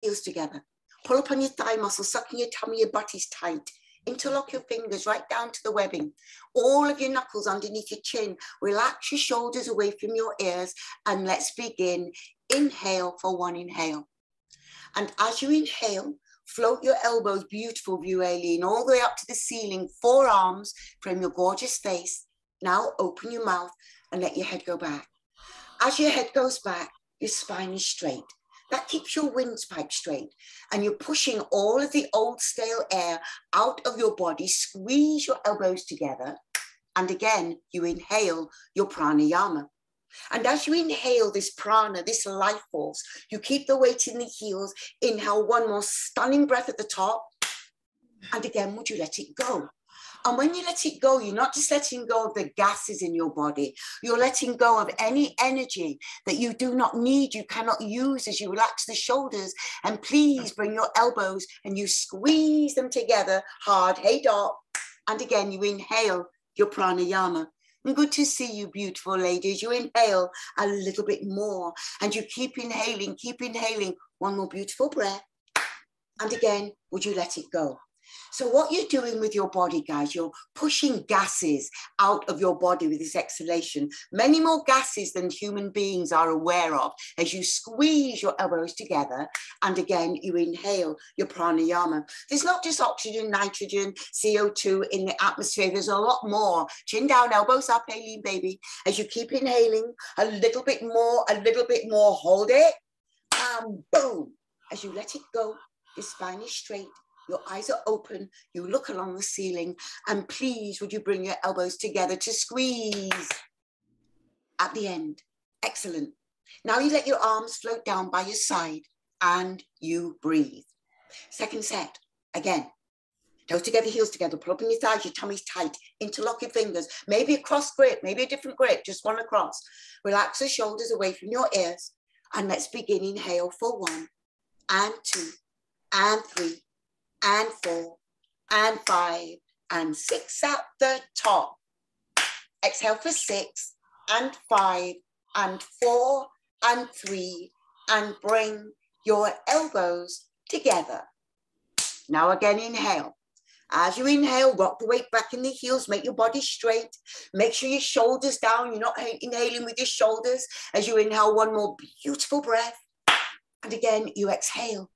heels together. Pull up on your thigh muscle, sucking your tummy, your butt is tight. Interlock your fingers right down to the webbing. All of your knuckles underneath your chin. Relax your shoulders away from your ears. And let's begin. Inhale for one inhale. And as you inhale, float your elbows, beautiful view, Aileen, all the way up to the ceiling, forearms from your gorgeous face. Now open your mouth and let your head go back. As your head goes back, your spine is straight. That keeps your windpipe straight. And you're pushing all of the old stale air out of your body. Squeeze your elbows together. And again, you inhale your pranayama. And as you inhale this prana, this life force, you keep the weight in the heels. Inhale one more stunning breath at the top. And again, would you let it go? And when you let it go, you're not just letting go of the gases in your body. You're letting go of any energy that you do not need, you cannot use as you relax the shoulders. And please bring your elbows and you squeeze them together hard. Hey, Doc. And again, you inhale your pranayama. And good to see you, beautiful ladies. You inhale a little bit more and you keep inhaling. One more beautiful breath. And again, would you let it go? So what you're doing with your body, guys, you're pushing gases out of your body with this exhalation. Many more gases than human beings are aware of as you squeeze your elbows together. And again, you inhale your pranayama. There's not just oxygen, nitrogen, CO2 in the atmosphere. There's a lot more. Chin down, elbows up, Aileen, baby. As you keep inhaling a little bit more, hold it. And boom, as you let it go, your spine is straight. Your eyes are open, you look along the ceiling, and please, would you bring your elbows together to squeeze at the end? Excellent. Now you let your arms float down by your side and you breathe. Second set, again, toes together, heels together, pull up on your thighs, your tummy's tight, interlock your fingers, maybe a cross grip, maybe a different grip, just one across. Relax the shoulders away from your ears, and let's begin. Inhale for 1 and 2 and 3. And 4 and 5 and 6 at the top. Exhale for 6 and 5 and 4 and 3 and bring your elbows together. Now again, inhale. As you inhale, rock the weight back in the heels, make your body straight. Make sure your shoulders down. You're not inhaling with your shoulders. As you inhale, one more beautiful breath. And again, you exhale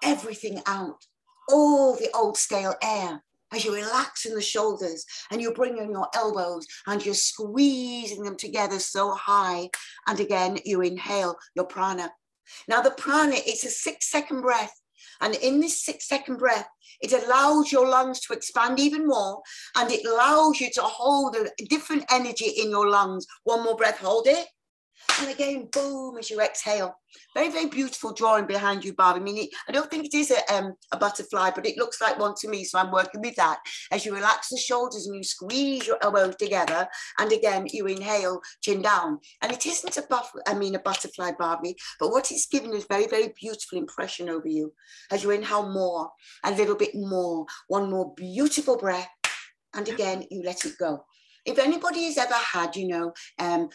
everything out. All the old stale air as you relax in the shoulders and you bring in your elbows and you're squeezing them together so high. And again, you inhale your prana. Now the prana, it's a 6-second breath. And in this 6-second breath, it allows your lungs to expand even more. And it allows you to hold a different energy in your lungs. One more breath, hold it. And again, boom, as you exhale. Very, very beautiful drawing behind you, Barb. I mean, I don't think it is a butterfly, but it looks like one to me, so I'm working with that. As you relax the shoulders and you squeeze your elbows together, and again, you inhale, chin down. And it isn't a butterfly, Barbie, but what it's giving is very, very beautiful impression over you. As you inhale more, a little bit more, one more beautiful breath, and again, you let it go. If anybody has ever had,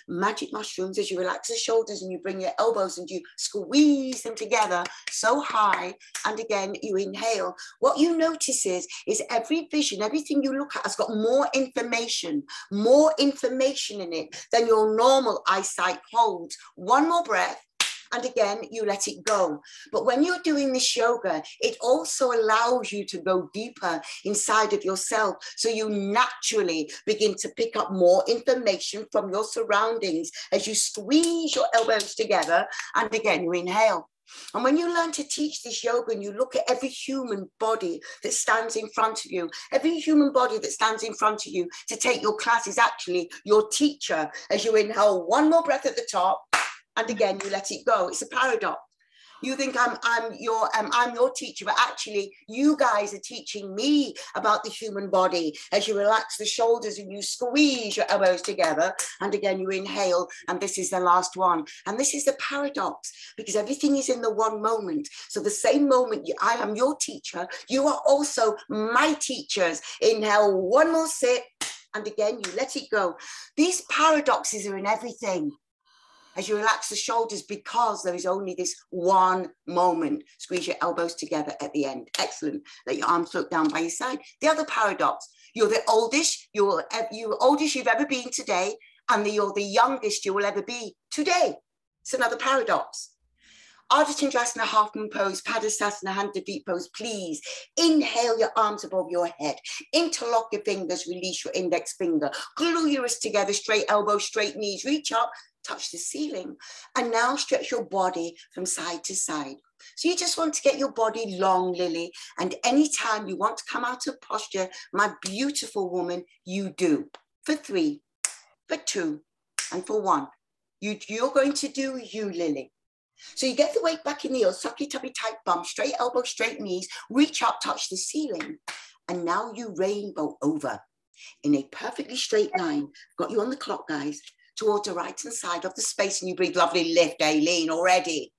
magic mushrooms, as you relax the shoulders and you bring your elbows and you squeeze them together so high, and again, you inhale, what you notice is every vision, everything you look at has got more information in it than your normal eyesight holds. One more breath. And again, you let it go. But when you're doing this yoga, it also allows you to go deeper inside of yourself. So you naturally begin to pick up more information from your surroundings as you squeeze your elbows together. And again, you inhale. And when you learn to teach this yoga and you look at every human body that stands in front of you, every human body that stands in front of you to take your class is actually your teacher. As you inhale, one more breath at the top. And again, you let it go. It's a paradox. You think I'm your teacher, but actually you guys are teaching me about the human body as you relax the shoulders and you squeeze your elbows together. And again, you inhale, and this is the last one. And this is the paradox, because everything is in the one moment. So the same moment I am your teacher, you are also my teachers. Inhale, one more sip, and again, you let it go. These paradoxes are in everything. As you relax the shoulders, because there is only this one moment. Squeeze your elbows together at the end. Excellent. Let your arms float down by your side. The other paradox, you're the oldest, you're oldest you've ever been today, and you're the youngest you will ever be today. It's another paradox. Ardha Chandrasana, half moon pose, Padasana, hand to feet pose, please. Inhale your arms above your head. Interlock your fingers, release your index finger. Glue your wrists together, straight elbows, straight knees, reach up, touch the ceiling. And now stretch your body from side to side. So you just want to get your body long, Lily. And anytime you want to come out of posture, my beautiful woman, you do. For 3, for 2, and for 1. You're going to do you, Lily. So you get the weight back in the heels, suck your tummy tight bum, straight elbow, straight knees, reach up, touch the ceiling. And now you rainbow over in a perfectly straight line. Got you on the clock, guys, towards the right hand side of the space, and you breathe. Lovely lift, Aileen, already.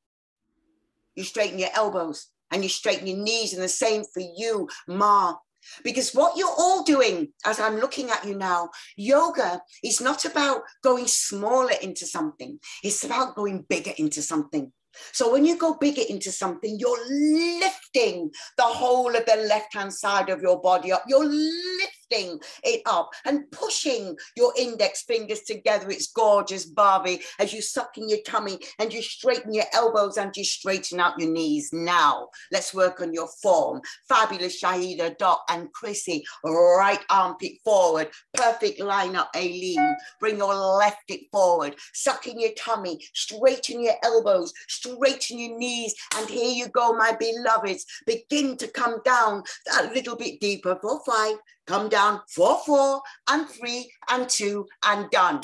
You straighten your elbows and you straighten your knees, and the same for you, Ma. Because what you're all doing, as I'm looking at you now, yoga is not about going smaller into something. It's about going bigger into something. So when you go bigger into something, you're lifting the whole of the left-hand side of your body up. You're lifting it up and pushing your index fingers together. It's gorgeous, Barbie, as you suck in your tummy and you straighten your elbows and you straighten out your knees. Now, let's work on your form. Fabulous, Shahida, Doc, and Chrissy. Right armpit forward. Perfect line up, Aileen. Bring your left hip forward. Suck in your tummy. Straighten your elbows. Straighten your knees, and here you go, my beloveds. Begin to come down a little bit deeper for 5, come down for 4, and 3, and 2, and done.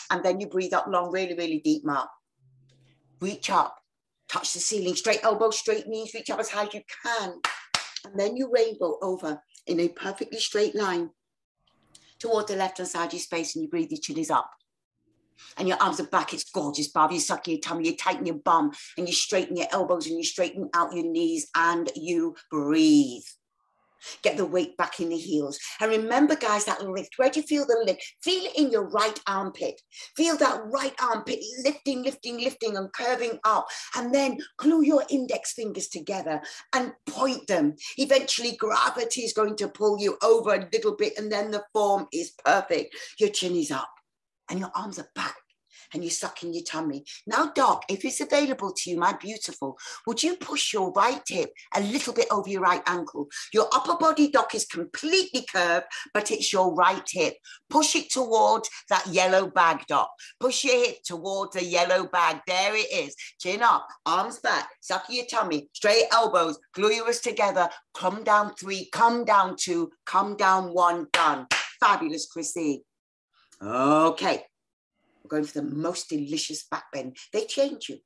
And then you breathe up long, really, really deep, Mark. Reach up, touch the ceiling, straight elbows, straight knees, reach up as high as you can. And then you rainbow over in a perfectly straight line toward the left-hand side of your space, and you breathe, your chin is up. And your arms are back. It's gorgeous, Barbie. You suck your tummy, you tighten your bum, and you straighten your elbows, and you straighten out your knees, and you breathe. Get the weight back in the heels. And remember, guys, that lift. Where do you feel the lift? Feel it in your right armpit. Feel that right armpit lifting, lifting, lifting, and curving up. And then glue your index fingers together and point them. Eventually, gravity is going to pull you over a little bit, and then the form is perfect. Your chin is up. And your arms are back, and you're sucking your tummy. Now, Doc, if it's available to you, my beautiful, would you push your right hip a little bit over your right ankle? Your upper body, Doc, is completely curved, but it's your right hip. Push it towards that yellow bag, Doc. Push your hip towards the yellow bag. There it is. Chin up, arms back, suck your tummy, straight elbows, glue your wrists together. Come down 3, come down 2, come down 1, done. Fabulous, Chrissy. Okay, we're going for the most delicious back bend. They change you.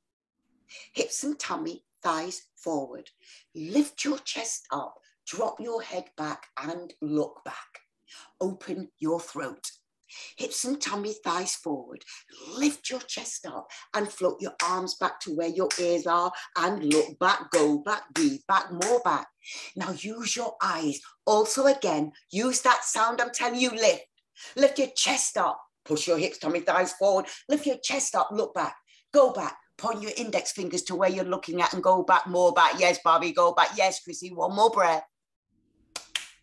Hips and tummy, thighs forward. Lift your chest up, drop your head back and look back. Open your throat. Hips and tummy, thighs forward. Lift your chest up and float your arms back to where your ears are and look back, go back, breathe back, more back. Now use your eyes. Also again, use that sound I'm telling you, lift. Lift your chest up, push your hips, tummy, thighs forward, lift your chest up, look back, go back, point your index fingers to where you're looking at and go back, more back. Yes, Barbie, go back. Yes, Chrissy, one more breath.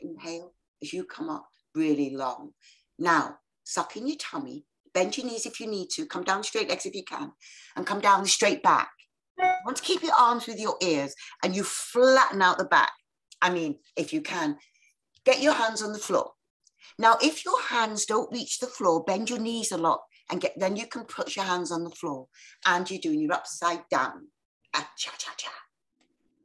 Inhale as you come up really long. Now, suck in your tummy, bend your knees if you need to, come down straight legs if you can, and come down the straight back. You want to keep your arms with your ears and you flatten out the back. I mean, if you can, get your hands on the floor. Now, if your hands don't reach the floor, bend your knees a lot, and then you can put your hands on the floor, and you're doing your upside down, cha-cha-cha,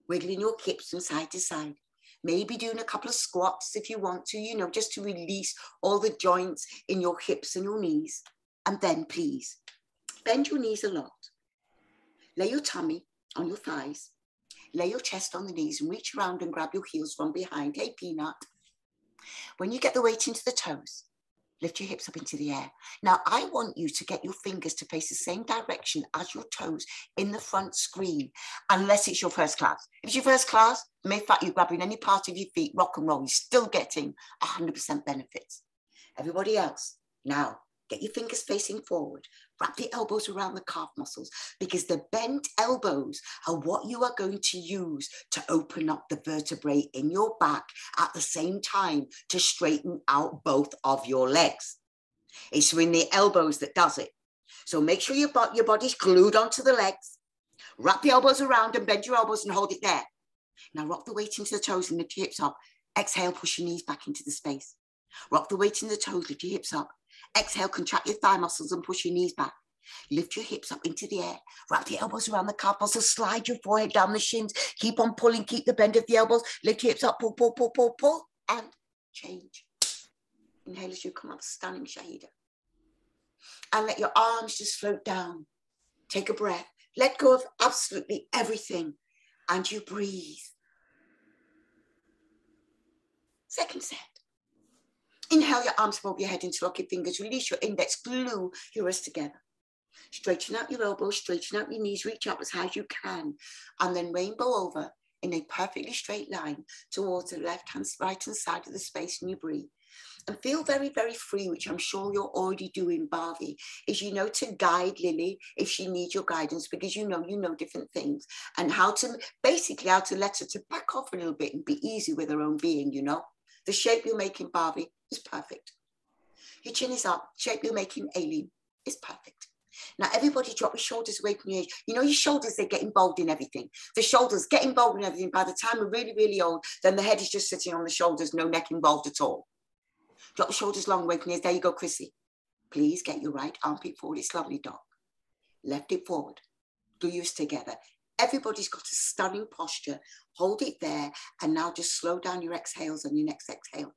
wiggling your hips from side to side. Maybe doing a couple of squats if you want to, you know, just to release all the joints in your hips and your knees. And then, please, bend your knees a lot. Lay your tummy on your thighs. Lay your chest on the knees and reach around and grab your heels from behind. Hey, Peanut. When you get the weight into the toes, lift your hips up into the air. Now, I want you to get your fingers to face the same direction as your toes in the front screen, unless it's your first class. If it's your first class, may fact you're grabbing any part of your feet, rock and roll, you're still getting 100% benefits. Everybody else, now Get your fingers facing forward. Wrap the elbows around the calf muscles, because the bent elbows are what you are going to use to open up the vertebrae in your back at the same time to straighten out both of your legs. It's in the elbows that does it. So make sure your body's glued onto the legs. Wrap the elbows around and bend your elbows and hold it there. Now rock the weight into the toes and lift your hips up. Exhale, push your knees back into the space. Rock the weight in the toes, lift your hips up. Exhale, contract your thigh muscles and push your knees back. Lift your hips up into the air. Wrap the elbows around the calf muscles. Slide your forehead down the shins. Keep on pulling. Keep the bend of the elbows. Lift your hips up. Pull, pull, pull, pull, pull. And change. Inhale as you come up, standing Shahida. And let your arms just float down. Take a breath. Let go of absolutely everything. And you breathe. Second set. Inhale your arms above your head, interlock your fingers, release your index, glue your wrists together. Straighten out your elbows, straighten out your knees, reach up as high as you can, and then rainbow over in a perfectly straight line towards the left-hand, right-hand side of the space, and you breathe. And feel very, very free, which I'm sure you're already doing, Bharvi, is you know to guide Lily if she needs your guidance, because you know different things, and how to let her to back off a little bit and be easy with her own being, you know. The shape you're making, Bharvi, is perfect. Your chin is up. Shape you're making, Aileen, is perfect. Now, everybody drop your shoulders away from your ears. You know, your shoulders, they get involved in everything. The shoulders get involved in everything. By the time we're really, really old, then the head is just sitting on the shoulders, no neck involved at all. Drop the shoulders long away from your ears. There you go, Chrissy. Please get your right armpit forward. It's lovely, Doc. Left it forward. Glue yours together. Everybody's got a stunning posture. Hold it there. And now just slow down your exhales on your next exhale.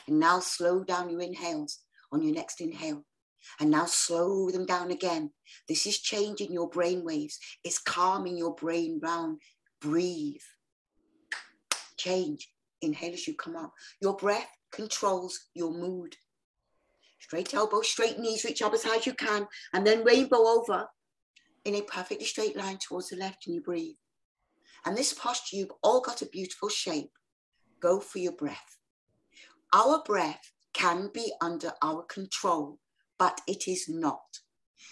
And now slow down your inhales on your next inhale. And now slow them down again. This is changing your brain waves. It's calming your brain round. Breathe. Change. Inhale as you come up. Your breath controls your mood. Straight elbow, straight knees, reach up as high as you can. And then rainbow over in a perfectly straight line towards the left, and you breathe. And this posture, you've all got a beautiful shape. Go for your breath. Our breath can be under our control, but it is not.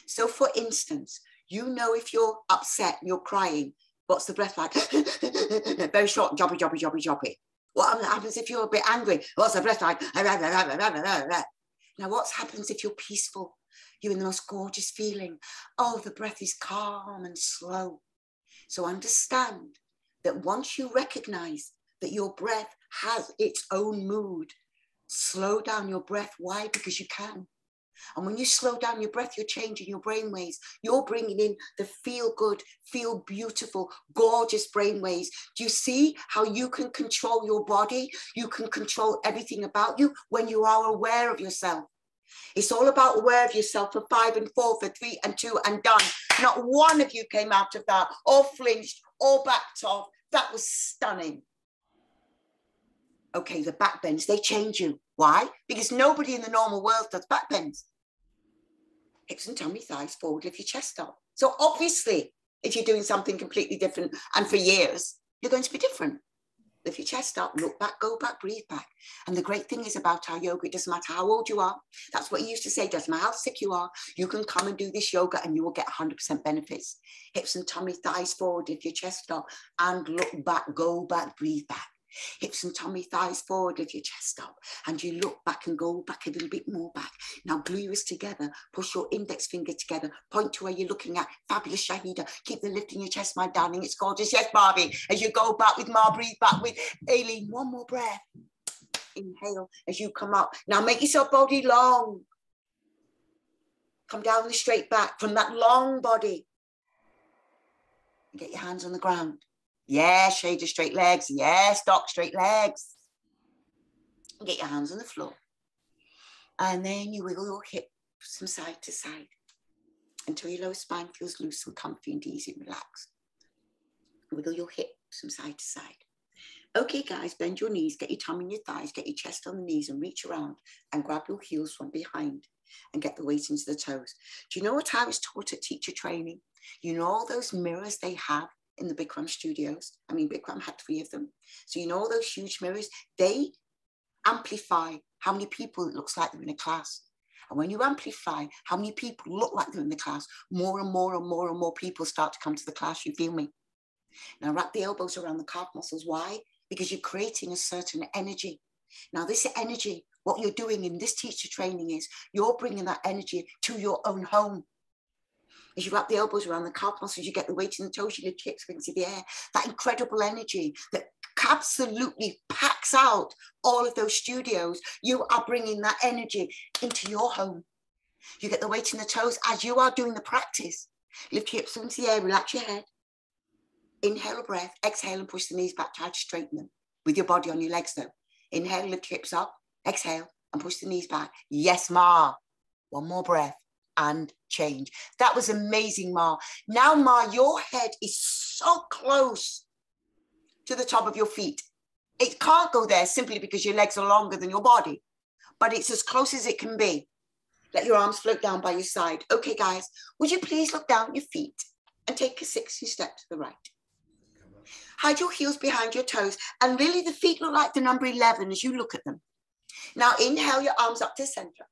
So for instance, you know if you're upset and you're crying, what's the breath like? Very short, jobby, jobby, jobby, jobby. What happens if you're a bit angry? What's the breath like? Now what happens if you're peaceful? You're in the most gorgeous feeling. Oh, the breath is calm and slow. So understand that once you recognize that your breath has its own mood, slow down your breath. Why? Because you can. And when you slow down your breath, you're changing your brain waves. You're bringing in the feel good, feel beautiful, gorgeous brain waves. Do you see how you can control your body? You can control everything about you when you are aware of yourself. It's all about aware of yourself for 5 and 4, for 3 and 2 and done. Not one of you came out of that or flinched or backed off. That was stunning. Okay, the back bends, they change you. Why? Because nobody in the normal world does back bends. Hips and tummy, thighs forward, lift your chest up. So obviously, if you're doing something completely different and for years, you're going to be different. Lift your chest up, look back, go back, breathe back. And the great thing is about our yoga, it doesn't matter how old you are. That's what he used to say, doesn't matter how sick you are, you can come and do this yoga and you will get 100% benefits. Hips and tummy, thighs forward, lift your chest up and look back, go back, breathe back. Hips and tummy, thighs forward, lift your chest up, and you look back and go back a little bit more back. Now glue your wrists together, push your index finger together, point to where you're looking at. Fabulous, Shahida. Keep the lift in your chest, my darling. It's gorgeous. Yes, Barbie. As you go back with Ma, breathe back with Aileen. One more breath. Inhale as you come up. Now make yourself body long. Come down the straight back from that long body. And get your hands on the ground. Yes, Shada, straight legs. Yes, Doc, straight legs. Get your hands on the floor. And then you wiggle your hips from side to side until your lower spine feels loose and comfy and easy and relaxed. Wiggle your hips from side to side. Okay, guys, bend your knees, get your tummy and your thighs, get your chest on the knees and reach around and grab your heels from behind and get the weight into the toes. Do you know what I was taught at teacher training? You know all those mirrors they have in the Bikram studios? I mean, Bikram had 3 of them. So you know all those huge mirrors? They amplify how many people it looks like they're in a class. And when you amplify how many people look like they're in the class, more and more and more and more people start to come to the class. You feel me? Now wrap the elbows around the calf muscles. Why? Because you're creating a certain energy. Now this energy, what you're doing in this teacher training is you're bringing that energy to your own home. As you wrap the elbows around the calf muscles, you get the weight in the toes, you lift your hips into the air. That incredible energy that absolutely packs out all of those studios. You are bringing that energy into your home. You get the weight in the toes as you are doing the practice. Lift your hips into the air, relax your head. Inhale a breath, exhale and push the knees back, try to straighten them with your body on your legs though. Inhale, lift your hips up, exhale and push the knees back. Yes, Ma. One more breath and change. That was amazing, Ma. Now, Ma, your head is so close to the top of your feet. It can't go there simply because your legs are longer than your body, but it's as close as it can be. Let your arms float down by your side. Okay, guys, would you please look down at your feet and take a 60 step to the right. Hide your heels behind your toes, and really the feet look like the number 11 as you look at them. Now inhale your arms up to center.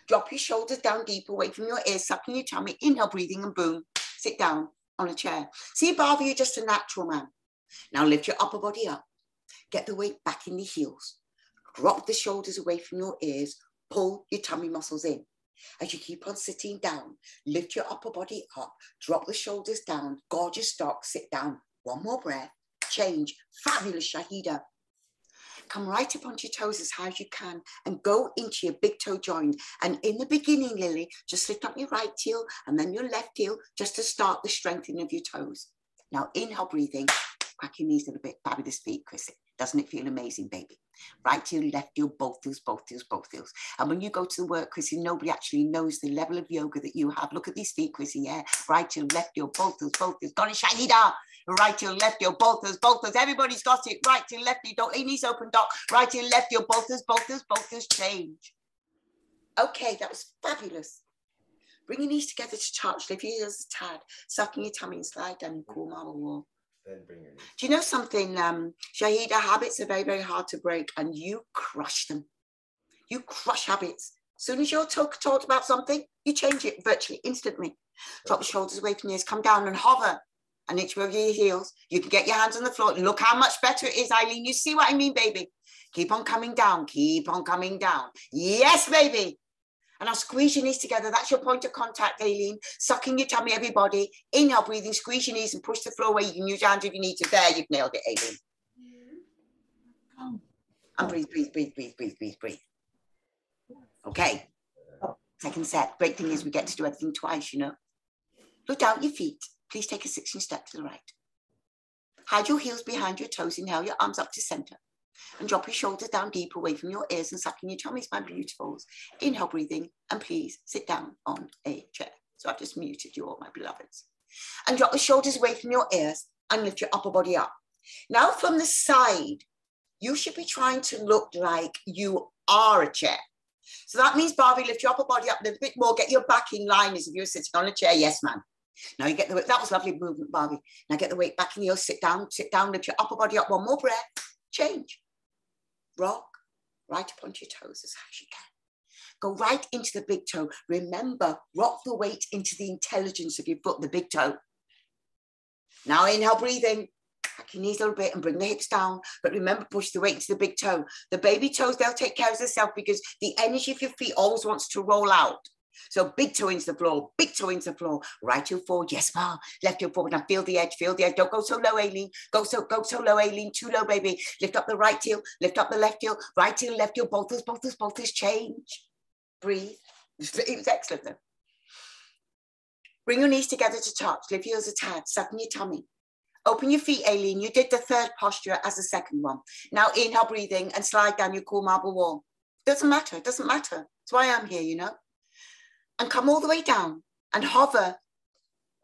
Drop your shoulders down deep away from your ears, sucking your tummy. Inhale, breathing, and boom, sit down on a chair. See, Barbie, you're just a natural man. Now lift your upper body up. Get the weight back in the heels. Drop the shoulders away from your ears. Pull your tummy muscles in. As you keep on sitting down, lift your upper body up. Drop the shoulders down. Gorgeous dog, sit down. One more breath. Change. Fabulous, Shahida. Come right up onto your toes as high as you can and go into your big toe joint. And in the beginning, Lily, just lift up your right heel and then your left heel just to start the strengthening of your toes. Now inhale, breathing. Crack your knees a little bit. Fabulous feet, Chrissy. Doesn't it feel amazing, baby? Right heel, left heel, both heels, both heels, both heels. And when you go to the work, Chrissy, nobody actually knows the level of yoga that you have. Look at these feet, Chrissy, yeah? Right heel, left heel, both heels, both heels. Got it, Shahida. Right heel, left heel, both heels, both heels. Everybody's got it. Right heel, left heel, don't leave knees open, doc. Right heel, left heel, both heels, both heels, both heels. Change. Okay, that was fabulous. Bring your knees together to touch. Lift your heels a tad. Sucking your tummy and slide down your cool marble wall. Then bring your knees. Do you know something, Shahida? Habits are very, very hard to break, and you crush them. You crush habits. As soon as you're taught about something, you change it virtually instantly. Drop the shoulders away from your ears, come down and hover an inch over your heels. You can get your hands on the floor. Look how much better it is, Eileen. You see what I mean, baby? Keep on coming down. Keep on coming down. Yes, baby. And now squeeze your knees together. That's your point of contact, Aileen. Sucking your tummy, everybody. Inhale, breathing, squeeze your knees and push the floor away. You can use your hands if you need to. There, you've nailed it, Aileen. And breathe, breathe, breathe, breathe, breathe, breathe, breathe. Okay. Second set. Great thing is we get to do everything twice, you know. Look down at your feet. Please take a 16 step to the right. Hide your heels behind your toes. Inhale your arms up to center. And drop your shoulders down deep away from your ears and sucking your tummies, my beautifuls. Inhale, breathing, and please sit down on a chair. So I've just muted you all, my beloveds. And drop the shoulders away from your ears and lift your upper body up. Now from the side, you should be trying to look like you are a chair. So that means, Barbie, lift your upper body up a little bit more, get your back in line as if you're sitting on a chair. Yes, ma'am. Now you get the weight. That was lovely movement, Barbie. Now get the weight back in the heels, sit down, lift your upper body up. One more breath, change. Rock right up onto your toes as high as you can. Go right into the big toe. Remember, rock the weight into the intelligence of your foot, the big toe. Now inhale, breathing. Crack your knees a little bit and bring the hips down. But remember, push the weight into the big toe. The baby toes, they'll take care of themselves because the energy of your feet always wants to roll out. So big toe into the floor, big toe into the floor. Right heel forward, yes, ma. Left heel forward. Now feel the edge, feel the edge. Don't go so low, Aileen. Go so low, Aileen. Too low, baby. Lift up the right heel, lift up the left heel, right heel, left heel. Both heels, change. Breathe. It was excellent though. Bring your knees together to touch. Lift your heels a tad, sucking your tummy. Open your feet, Aileen. You did the third posture as the second one. Now inhale, breathing, and slide down your cool marble wall. Doesn't matter, it doesn't matter. That's why I'm here, you know. And come all the way down and hover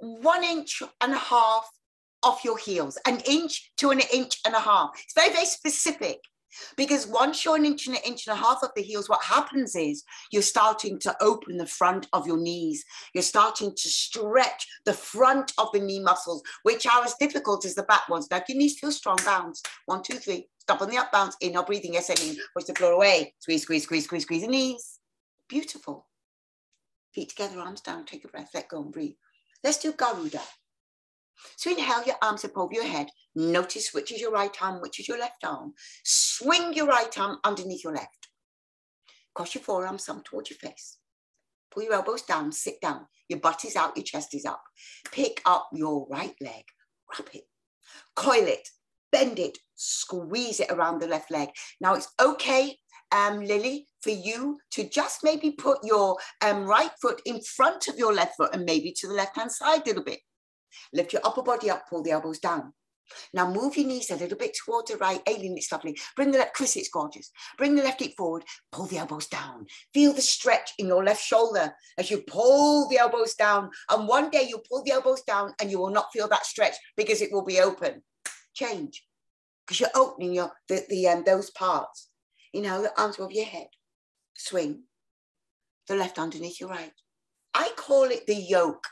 1.5 inches off your heels, 1 inch to 1.5 inches. It's very, very specific because once you're 1 inch and 1.5 inches off the heels, what happens is you're starting to open the front of your knees. You're starting to stretch the front of the knee muscles, which are as difficult as the back ones. Now, your knees feel strong, bounce. 1, 2, 3. Stop on the up bounce. Inhale, breathing. Yes, Aileen. Push the floor away. Squeeze, squeeze, squeeze, squeeze, squeeze the knees. Beautiful. Feet together, arms down, take a breath, let go and breathe. Let's do Garuda. So inhale, your arms up over your head. Notice which is your right arm, which is your left arm. Swing your right arm underneath your left. Cross your forearms, thumb towards your face. Pull your elbows down, sit down. Your butt is out, your chest is up. Pick up your right leg, wrap it, coil it, bend it, squeeze it around the left leg. Now it's okay, Lily, for you to just maybe put your right foot in front of your left foot and maybe to the left-hand side a little bit. Lift your upper body up, pull the elbows down. Now move your knees a little bit towards the right. Aileen, it's lovely. Bring the left, Chris, it's gorgeous. Bring the left hip forward, pull the elbows down. Feel the stretch in your left shoulder as you pull the elbows down. And one day you'll pull the elbows down and you will not feel that stretch because it will be open. Change, because you're opening those parts. Inhale, the arms above your head. Swing. The left underneath your right. I call it the yoke.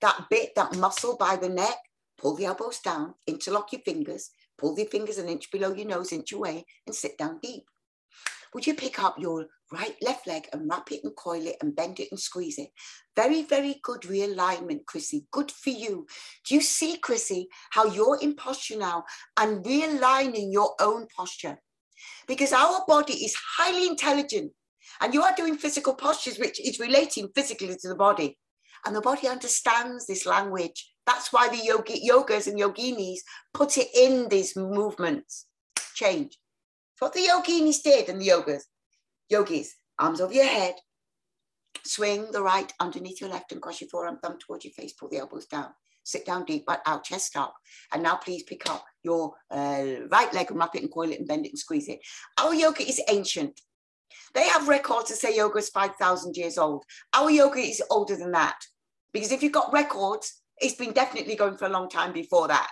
That bit, that muscle by the neck. Pull the elbows down, interlock your fingers, pull the fingers an inch below your nose, inch away, and sit down deep. Would you pick up your left leg and wrap it and coil it and bend it and squeeze it? Very, very good realignment, Chrissy. Good for you. Do you see, Chrissy, how you're in posture now and realigning your own posture? Because our body is highly intelligent and you are doing physical postures, which is relating physically to the body. And the body understands this language. That's why the yogas and yoginis put it in these movements. Change. It's what the yoginis did and the yogis. Arms over your head. Swing the right underneath your left and cross your forearm, thumb towards your face. Pull the elbows down. Sit down deep, butt out, chest up. And now please pick up your right leg and wrap it and coil it and bend it and squeeze it. Our yoga is ancient. They have records that say yoga is 5,000 years old. Our yoga is older than that. Because if you've got records, it's been definitely going for a long time before that.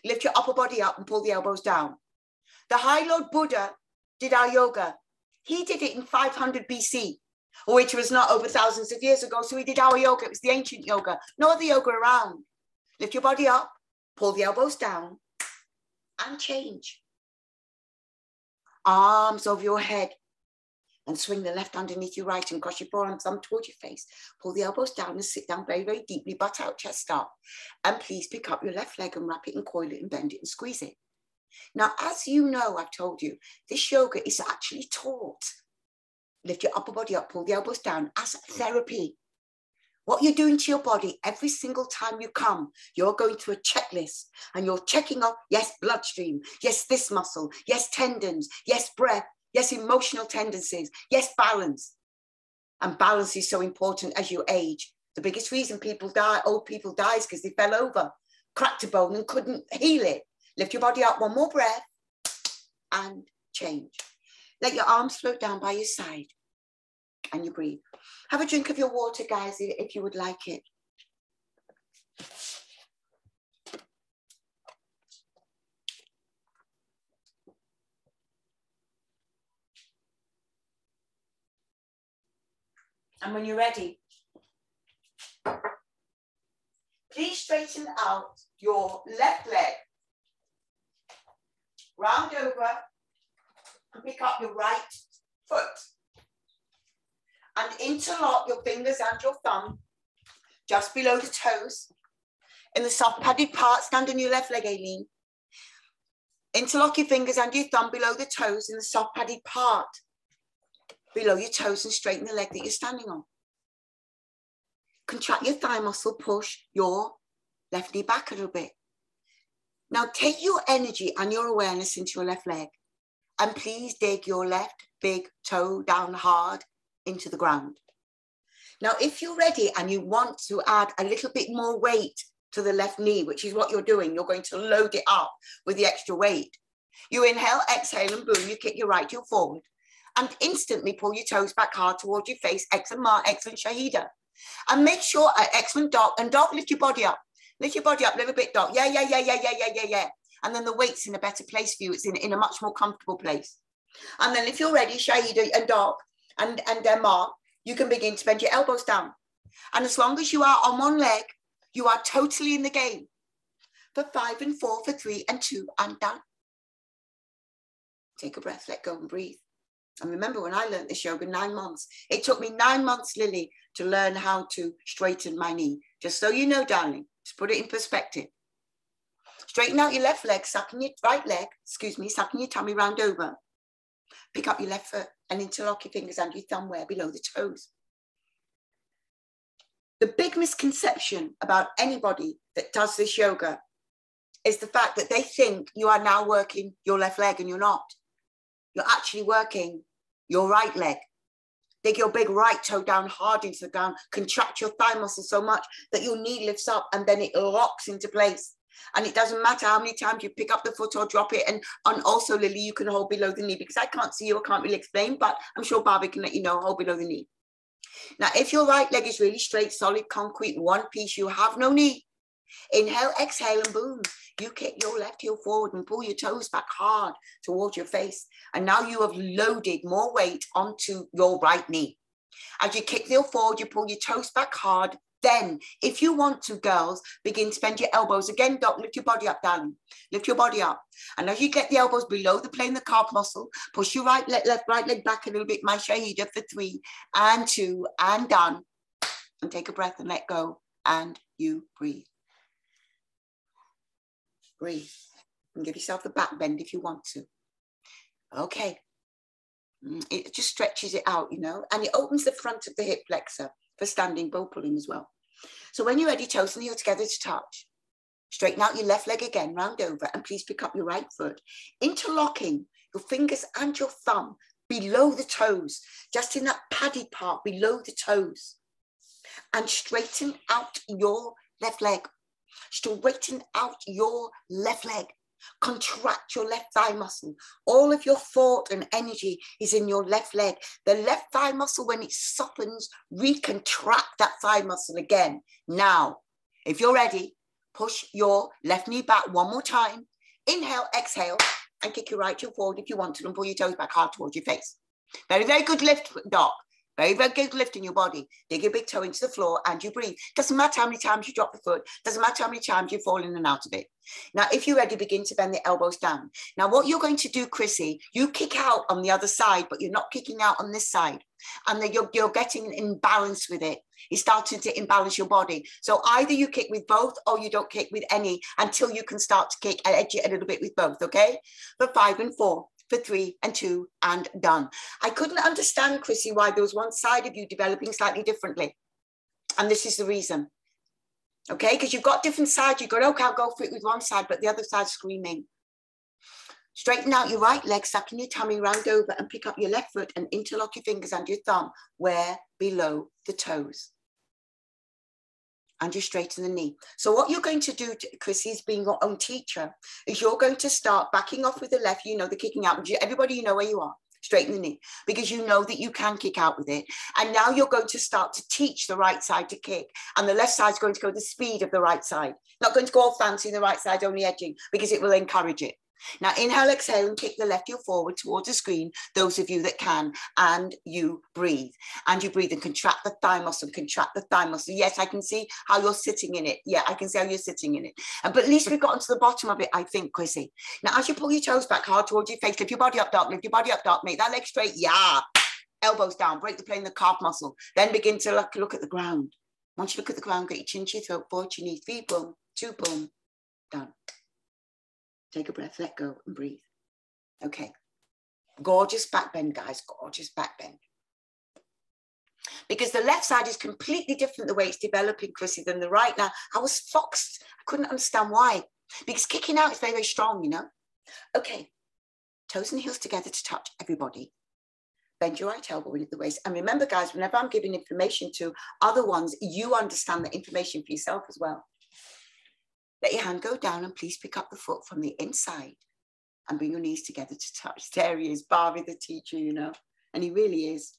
Lift your upper body up and pull the elbows down. The High Lord Buddha did our yoga. He did it in 500 BC, which was not over thousands of years ago. So he did our yoga. It was the ancient yoga. No other yoga around. Lift your body up, pull the elbows down, and change. Arms over your head. And swing the left underneath your right and cross your forearms, thumb towards your face. Pull the elbows down and sit down very, very deeply, butt out, chest up. And please pick up your left leg and wrap it and coil it and bend it and squeeze it. Now, as you know, I've told you, this yoga is actually taught. Lift your upper body up, pull the elbows down as therapy. What you're doing to your body every single time you come, you're going through a checklist and you're checking off, yes, bloodstream, yes, this muscle, yes, tendons, yes, breath. Yes, emotional tendencies. Yes, balance. And balance is so important as you age. The biggest reason people die, old people die, is because they fell over, cracked a bone and couldn't heal it. Lift your body up, one more breath, and change. Let your arms float down by your side, and you breathe. Have a drink of your water, guys, if you would like it. And when you're ready, please straighten out your left leg, round over, and pick up your right foot. And interlock your fingers and your thumb just below the toes. In the soft padded part, stand on your left leg, Aileen. Interlock your fingers and your thumb below the toes in the soft padded part. Below your toes and straighten the leg that you're standing on. Contract your thigh muscle, push your left knee back a little bit. Now take your energy and your awareness into your left leg and please dig your left big toe down hard into the ground. Now, if you're ready and you want to add a little bit more weight to the left knee, which is what you're doing, you're going to load it up with the extra weight. You inhale, exhale, and boom, you kick your right heel forward. And instantly pull your toes back hard towards your face. Excellent, Ma, excellent, Shahida. And make sure, excellent, Doc. And Doc, lift your body up. Lift your body up a little bit, Doc. Yeah. And then the weight's in a better place for you. It's in a much more comfortable place. And then if you're ready, Shahida and Doc and Ma, you can begin to bend your elbows down. And as long as you are on one leg, you are totally in the game. For 5 and 4, for 3 and 2, and down. Take a breath, let go and breathe. And remember, when I learned this yoga, 9 months. It took me 9 months, Lily, to learn how to straighten my knee. Just so you know, darling, just put it in perspective. Straighten out your left leg, sucking your right leg, sucking your tummy round over. Pick up your left foot and interlock your fingers under your thumb where below the toes. The big misconception about anybody that does this yoga is the fact that they think you are now working your left leg, and you're not. You're actually working your right leg. Dig your big right toe down hard into the ground, contract your thigh muscle so much that your knee lifts up and then it locks into place. And it doesn't matter how many times you pick up the foot or drop it. And also, Lily, you can hold below the knee, because I can't see you, I can't really explain, but I'm sure Barbie can let you know, hold below the knee. Now, if your right leg is really straight, solid, concrete, one piece, you have no knee. Inhale, exhale, and boom, you kick your left heel forward and pull your toes back hard towards your face. And now you have loaded more weight onto your right knee. As you kick the heel forward, you pull your toes back hard. Then, if you want to, girls, begin to bend your elbows. Again, Doc, lift your body up, darling. Lift your body up. And as you get the elbows below the plane, the calf muscle, push your right leg back a little bit, my Shahida, for 3 and 2 and done. And take a breath and let go. And you breathe. Breathe. And give yourself the back bend if you want to. Okay. It just stretches it out, you know, and it opens the front of the hip flexor for standing bow pulling as well. So when you're ready, toes and heel together to touch. Straighten out your left leg again, round over, and please pick up your right foot. Interlocking your fingers and your thumb below the toes, just in that padded part below the toes. And straighten out your left leg. Straighten out your left leg. Contract your left thigh muscle. All of your thought and energy is in your left leg. The left thigh muscle, when it softens, recontract that thigh muscle again. Now, if you're ready, push your left knee back one more time. Inhale, exhale, and kick your right heel forward if you want to, and pull your toes back hard towards your face. Very, very good lift, Doc. Very, very good lift in your body. Dig your big toe into the floor and you breathe. Doesn't matter how many times you drop the foot. Doesn't matter how many times you fall in and out of it. Now, if you're ready, begin to bend the elbows down. Now, what you're going to do, Chrissy, you kick out on the other side, but you're not kicking out on this side. And then you're getting in balance with it. You're starting to imbalance your body. So either you kick with both or you don't kick with any until you can start to kick and edge it a little bit with both, okay? For 5 and 4. For 3 and 2 and done. I couldn't understand, Chrissy, why there was one side of you developing slightly differently. And this is the reason. Okay, because you've got different sides. You've got, okay, I'll go for it with one side, but the other side's screaming. Straighten out your right leg, sucking your tummy round over, and pick up your left foot and interlock your fingers under your thumb where below the toes. And you straighten the knee. So what you're going to do, Chrissy, is being your own teacher, is you're going to start backing off with the left, you know, the kicking out. Everybody, you know where you are. Straighten the knee, because you know that you can kick out with it. And now you're going to start to teach the right side to kick. And the left side is going to go the speed of the right side. Not going to go all fancy, the right side only edging, because it will encourage it. Now, inhale, exhale, and kick the left heel forward towards the screen, those of you that can, and you breathe. And you breathe and contract the thigh muscle, contract the thigh muscle. Yes, I can see how you're sitting in it. Yeah, I can see how you're sitting in it. But at least we've gotten to the bottom of it, I think, Chrissy. Now, as you pull your toes back hard towards your face, lift your body up, Doc, lift your body up, Doc, make that leg straight. Yeah. Elbows down, break the plane, the calf muscle. Then begin to look at the ground. Once you look at the ground, get your chin to your throat, 4 to your knees, 3, boom, 2, boom, done. Take a breath, let go, and breathe. Okay. Gorgeous back bend, guys. Gorgeous back bend. Because the left side is completely different the way it's developing, Chrissy, than the right. Now, I was foxed. I couldn't understand why. Because kicking out is very, very strong, you know. Okay. Toes and heels together to touch, everybody. Bend your right elbow in at the waist. And remember, guys, whenever I'm giving information to other ones, you understand the information for yourself as well. Let your hand go down and please pick up the foot from the inside and bring your knees together to touch. There he is, Barbie, the teacher, you know, and he really is.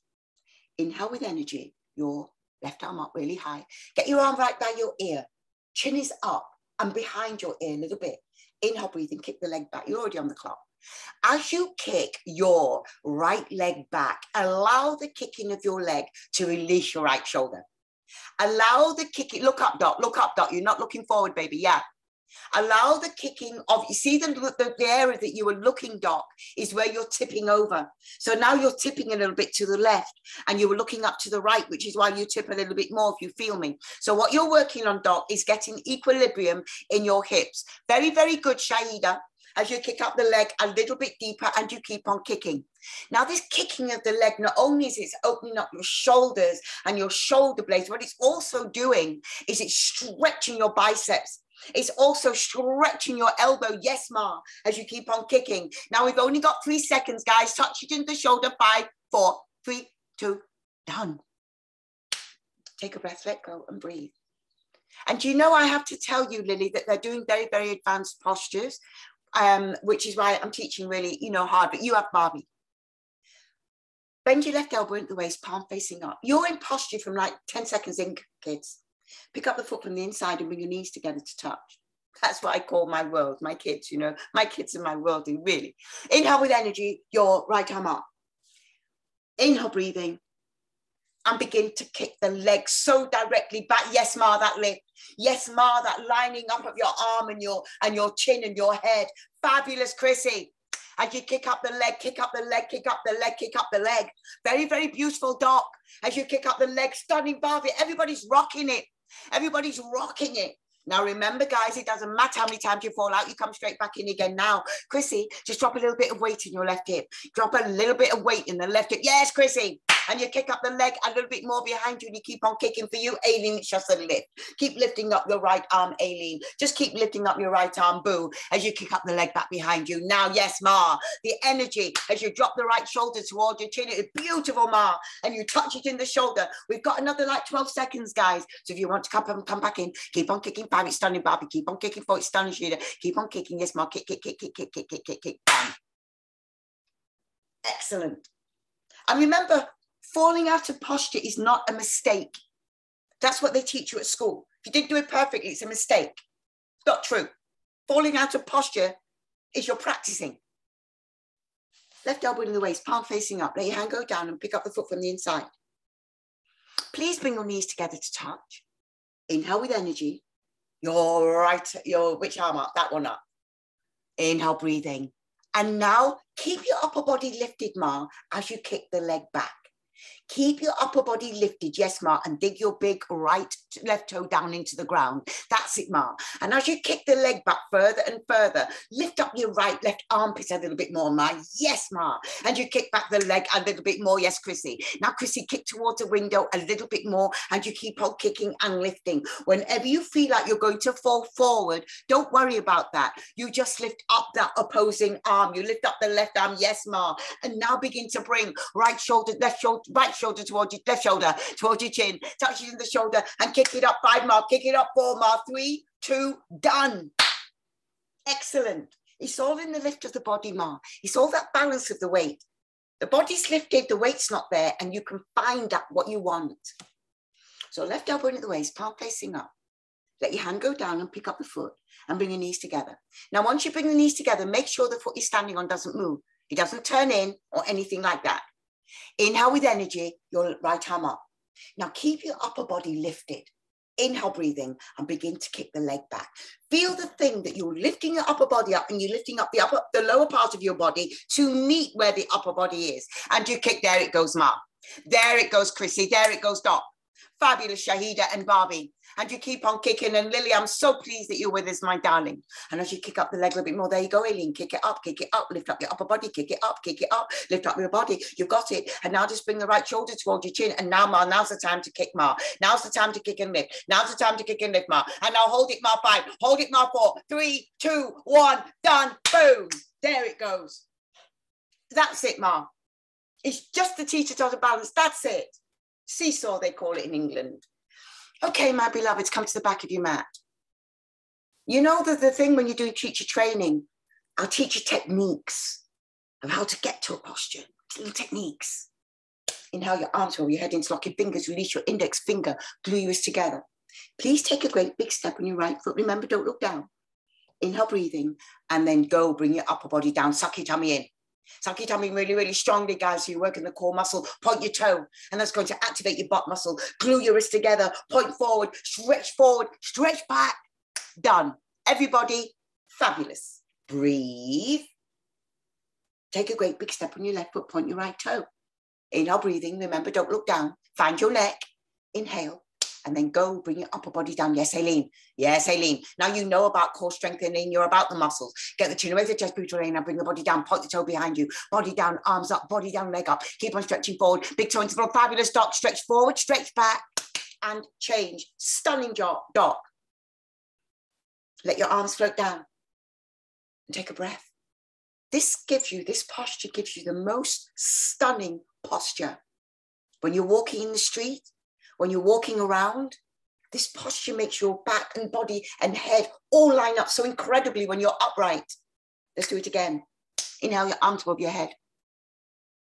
Inhale with energy, your left arm up really high. Get your arm right by your ear. Chin is up and behind your ear a little bit. Inhale, breathe and kick the leg back. You're already on the clock. As you kick your right leg back, allow the kicking of your leg to release your right shoulder. Allow the kicking. Look up, Doc. Look up, Doc. You're not looking forward, baby. Yeah. Allow the kicking of, you see the area that you were looking, Doc, is where you're tipping over. So now you're tipping a little bit to the left and you were looking up to the right, which is why you tip a little bit more, if you feel me. So what you're working on, Doc, is getting equilibrium in your hips. Very, very good, Shahida. As you kick up the leg a little bit deeper and you keep on kicking. Now, this kicking of the leg, not only is it opening up your shoulders and your shoulder blades, what it's also doing is it's stretching your biceps. It's also stretching your elbow. Yes, Ma, as you keep on kicking. Now, we've only got 3 seconds, guys. Touch it into the shoulder. 5, 4, 3, 2, done. Take a breath, let go and breathe. And you know, I have to tell you, Lily, that they're doing very, very advanced postures. Which is why I'm teaching really, you know, hard, but you have Barbie. Bend your left elbow into the waist, palm facing up. You're in posture from like 10 seconds in, kids. Pick up the foot from the inside and bring your knees together to touch. That's what I call my world, my kids, you know, my kids are my world, really. Inhale with energy, your right arm up. Inhale, breathing. And begin to kick the legs so directly back. Yes, Ma, that lift. Yes, Ma, that lining up of your arm and your chin and your head. Fabulous, Chrissy. As you kick up the leg, kick up the leg, kick up the leg, kick up the leg. Very, very beautiful, Doc. As you kick up the leg, stunning, Barbie. Everybody's rocking it. Everybody's rocking it. Now, remember, guys, it doesn't matter how many times you fall out. You come straight back in again now. Chrissy, just drop a little bit of weight in your left hip. Drop a little bit of weight in the left hip. Yes, Chrissy. And you kick up the leg a little bit more behind you and you keep on kicking. For you, Aileen, it's just a lift. Keep lifting up your right arm, Aileen. Just keep lifting up your right arm, Boo, as you kick up the leg back behind you. Now, yes, Ma, the energy as you drop the right shoulder towards your chin. It's beautiful, Ma, and you touch it in the shoulder. We've got another like 12 seconds, guys. So if you want to come back in, keep on kicking. Bam, it's stunning, Barbie. Keep on kicking for it, stunning, Sheila. Keep on kicking. Yes, Ma, kick, kick, kick, kick, kick, kick, kick, kick, kick, bam. Excellent. And remember, falling out of posture is not a mistake. That's what they teach you at school. If you didn't do it perfectly, it's a mistake. It's not true. Falling out of posture is you're practicing. Left elbow in the waist, palm facing up. Let your hand go down and pick up the foot from the inside. Please bring your knees together to touch. Inhale with energy. Which arm up? That one up. Inhale, breathing. And now keep your upper body lifted, Ma, as you kick the leg back. Keep your upper body lifted, yes, Ma, and dig your big left toe down into the ground. That's it, Ma. And as you kick the leg back further and further, lift up your left armpit a little bit more, Ma. Yes, Ma. And you kick back the leg a little bit more. Yes, Chrissy. Now, Chrissy, kick towards the window a little bit more, and you keep on kicking and lifting. Whenever you feel like you're going to fall forward, don't worry about that. You just lift up that opposing arm. You lift up the left arm. Yes, Ma. And now begin to bring right shoulder towards your left shoulder, towards your chin, touch it in the shoulder and kick it up 5 more, kick it up 4 more, 3, 2, done. Excellent. It's all in the lift of the body, Ma. It's all that balance of the weight. The body's lifted, the weight's not there, and you can find out what you want. So left elbow into the waist, palm facing up. Let your hand go down and pick up the foot and bring your knees together. Now, once you bring the knees together, make sure the foot you're standing on doesn't move. It doesn't turn in or anything like that. Inhale with energy, your right arm up. Now keep your upper body lifted. Inhale, breathing, and begin to kick the leg back. Feel the thing that you're lifting your upper body up and you're lifting up the lower part of your body to meet where the upper body is. And you kick, there it goes, Ma. There it goes, Chrissy. There it goes, Doc. Fabulous, Shahida and Barbie. And you keep on kicking. And Lily, I'm so pleased that you're with us, my darling. And as you kick up the leg a little bit more, there you go, Aileen. Kick it up, lift up your upper body, kick it up, lift up your body. You've got it. And now just bring the right shoulder towards your chin. And now, Ma, now's the time to kick, Ma. Now's the time to kick and lift. Now's the time to kick and lift, Ma. And now hold it, Ma, 5. Hold it, Ma, 4. 3, 2, 1, done. Boom. There it goes. That's it, Ma. It's just the teeter-totter balance. That's it. Seesaw, they call it in England. Okay, my beloveds, come to the back of your mat. You know the thing when you're doing teacher training, I'll teach you techniques of how to get to a posture. Little techniques. Inhale your arms over your head, interlock your fingers, release your index finger, glue your wrists together. Please take a great big step on your right foot. Remember, don't look down. Inhale, breathing, and then go bring your upper body down. Suck your tummy in. Suck your tummy really, really strongly, guys. So you're working the core muscle. Point your toe, and that's going to activate your butt muscle. Glue your wrists together. Point forward, stretch back. Done. Everybody, fabulous. Breathe. Take a great big step on your left foot, point your right toe. Inhale, breathing. Remember, don't look down. Find your neck. Inhale. And then go, bring your upper body down. Yes, Aileen. Yes, Aileen. Now you know about core strengthening. You're about the muscles. Get the chin away, the chest, booty lane, and bring the body down. Point the toe behind you. Body down, arms up, body down, leg up. Keep on stretching forward. Big toe into the floor. Fabulous dog. Stretch forward, stretch back, and change. Stunning dog. Let your arms float down. And take a breath. This posture gives you the most stunning posture. When you're walking in the street, when you're walking around, this posture makes your back and body and head all line up so incredibly when you're upright. Let's do it again. Inhale, your arms above your head.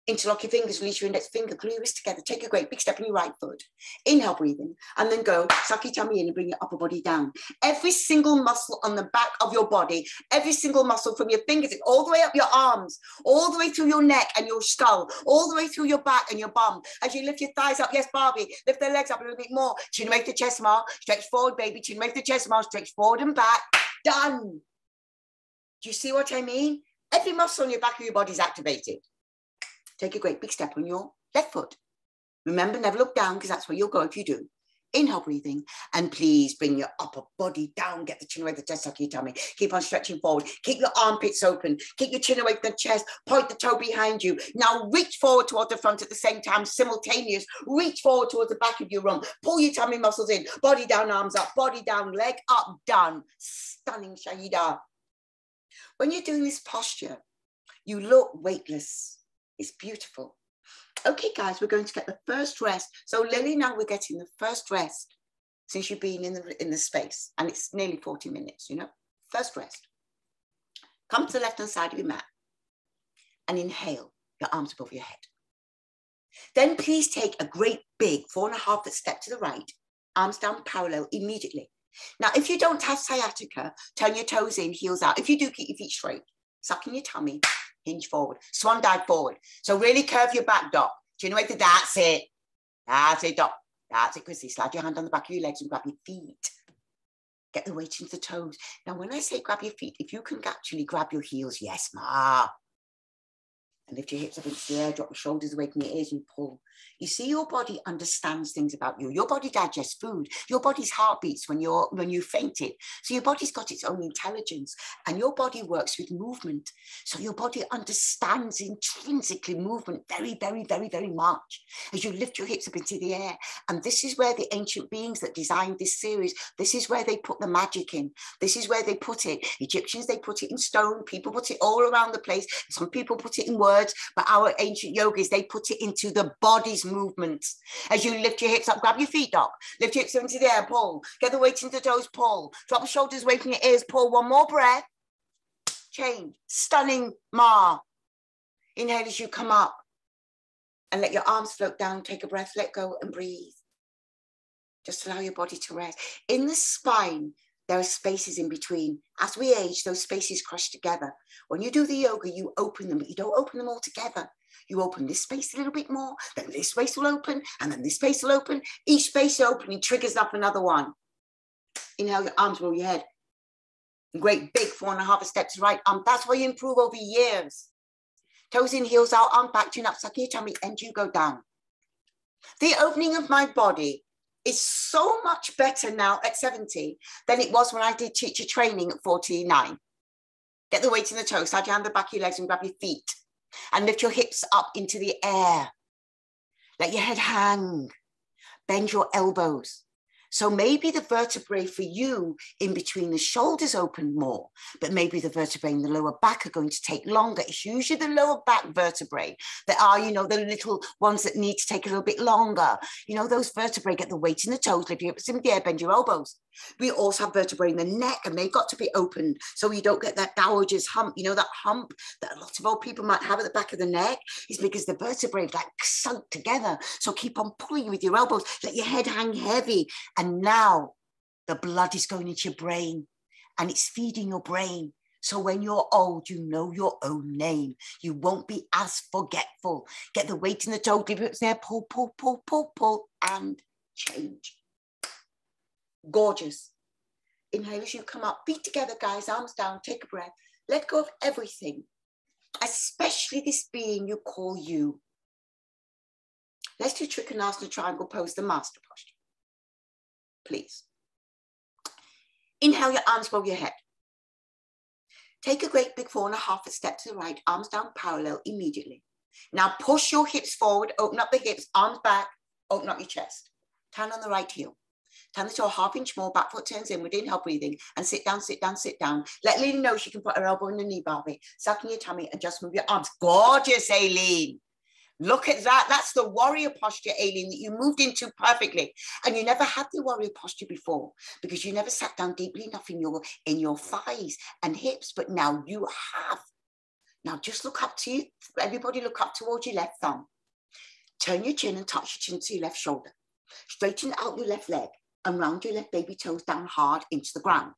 Interlock your fingers, release your index finger, glue your wrists together. Take a great big step on your right foot. Inhale, breathing, and then go, suck your tummy in and bring your upper body down. Every single muscle on the back of your body, every single muscle from your fingers, all the way up your arms, all the way through your neck and your skull, all the way through your back and your bum. As you lift your thighs up, yes, Barbie, lift their legs up a little bit more. Chin away the chest mark, stretch forward, baby. Chin away the chest mark, stretch forward and back. Done. Do you see what I mean? Every muscle on your back of your body is activated. Take a great big step on your left foot. Remember, never look down because that's where you'll go if you do. Inhale, breathing, and please bring your upper body down. Get the chin away, the chest, suck your tummy. Keep on stretching forward. Keep your armpits open. Keep your chin away from the chest. Point the toe behind you. Now reach forward towards the front at the same time, simultaneous. Reach forward towards the back of your rump. Pull your tummy muscles in. Body down, arms up. Body down, leg up, done. Stunning, Shahida. When you're doing this posture, you look weightless. It's beautiful. Okay, guys, we're going to get the first rest. So Lily, now we're getting the first rest since you've been in the space, and it's nearly 40 minutes, you know. First rest. Come to the left-hand side of your mat and inhale, your arms above your head. Then please take a great big 4.5 foot step to the right, arms down parallel immediately. Now, if you don't have sciatica, turn your toes in, heels out. If you do, keep your feet straight, sucking your tummy. Hinge forward, swan dive forward. So really curve your back, Doc. Chin away to that's it. That's it, Doc. That's it, Chrissy. Slide your hand on the back of your legs and grab your feet. Get the weight into the toes. Now, when I say grab your feet, if you can actually grab your heels, yes, ma. And lift your hips up into the air, drop your shoulders away from your ears and pull. You see, your body understands things about you. Your body digests food. Your body's heart beats when you fainted. So your body's got its own intelligence, and your body works with movement. So your body understands intrinsically movement very, very, very, very much as you lift your hips up into the air. And this is where the ancient beings that designed this series, this is where they put the magic in. This is where they put it. Egyptians, they put it in stone. People put it all around the place. Some people put it in words. But our ancient yogis, they put it into the body's movements. As you lift your hips up, grab your feet, Doc. Lift your hips up into the air, pull. Get the weight into the toes, pull. Drop the shoulders away from your ears, pull. One more breath. Change. Stunning, Ma. Inhale as you come up. And let your arms float down. Take a breath, let go and breathe. Just allow your body to rest. In the spine, there are spaces in between. As we age, those spaces crush together. When you do the yoga, you open them, but you don't open them all together. You open this space a little bit more, then this space will open, and then this space will open. Each space opening triggers up another one. Inhale, your arms roll your head. Great big 4.5 steps right arm. That's where you improve over years. Toes in, heels out, arm back, chin up, suck your tummy, and you go down. The opening of my body is so much better now at 70 than it was when I did teacher training at 49. Get the weight in the toes, slide your hand on the back of your legs and grab your feet. And lift your hips up into the air. Let your head hang. Bend your elbows. So maybe the vertebrae for you in between the shoulders open more, but maybe the vertebrae in the lower back are going to take longer. It's usually the lower back vertebrae that are, you know, the little ones that need to take a little bit longer. You know, those vertebrae, get the weight in the toes, lift your hips in the air, bend your elbows. We also have vertebrae in the neck, and they've got to be opened so you don't get that dowager's hump. You know, that hump that a lot of old people might have at the back of the neck is because the vertebrae are like sunk together. So keep on pulling with your elbows, let your head hang heavy. And now the blood is going into your brain and it's feeding your brain. So when you're old, you know your own name. You won't be as forgetful. Get the weight in the toe, leave it there, pull, pull, pull, pull, pull, and change. Gorgeous. Inhale as you come up. Feet together, guys. Arms down. Take a breath. Let go of everything, especially this being you call you. Let's do Trikonasana triangle pose, the master posture. Please. Inhale your arms above your head. Take a great big 4.5 step to the right, arms down parallel immediately. Now push your hips forward, open up the hips, arms back, open up your chest. Turn on the right heel. Turn the toe a 1/2 inch more, back foot turns inward, inhale, breathing, and sit down, sit down, sit down. Let Aileen know she can put her elbow in the knee, Barbie. Suck in your tummy and just move your arms. Gorgeous, Aileen. Look at that. That's the warrior posture, Aileen, that you moved into perfectly. And you never had the warrior posture before because you never sat down deeply enough in your thighs and hips, but now you have. Now just look up to you. Everybody look up towards your left thumb. Turn your chin and touch your chin to your left shoulder. Straighten out your left leg and round your left baby toes down hard into the ground.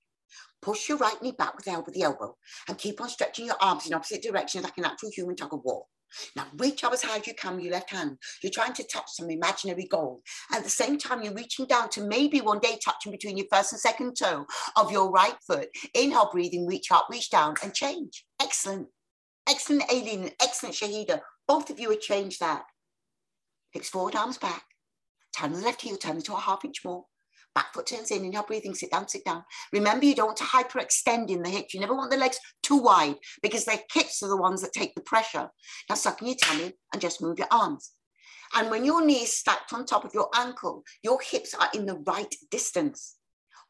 Push your right knee back with the elbow and keep on stretching your arms in opposite directions like an actual human tug of war. Now reach up as high as you can with your left hand. You're trying to touch some imaginary goal. At the same time, you're reaching down to maybe one day touching between your first and second toe of your right foot. Inhale, breathing, reach up, reach down and change. Excellent. Excellent, Aileen. Excellent, Shahida. Both of you have changed that. Hips forward, arms back. Turn the left heel, turn the toe a 1/2 inch more. Back foot turns in, inhale, breathing, sit down, sit down. Remember, you don't want to hyperextend in the hips. You never want the legs too wide because their hips are the ones that take the pressure. Now suck in your tummy and just move your arms. And when your knee is stacked on top of your ankle, your hips are in the right distance.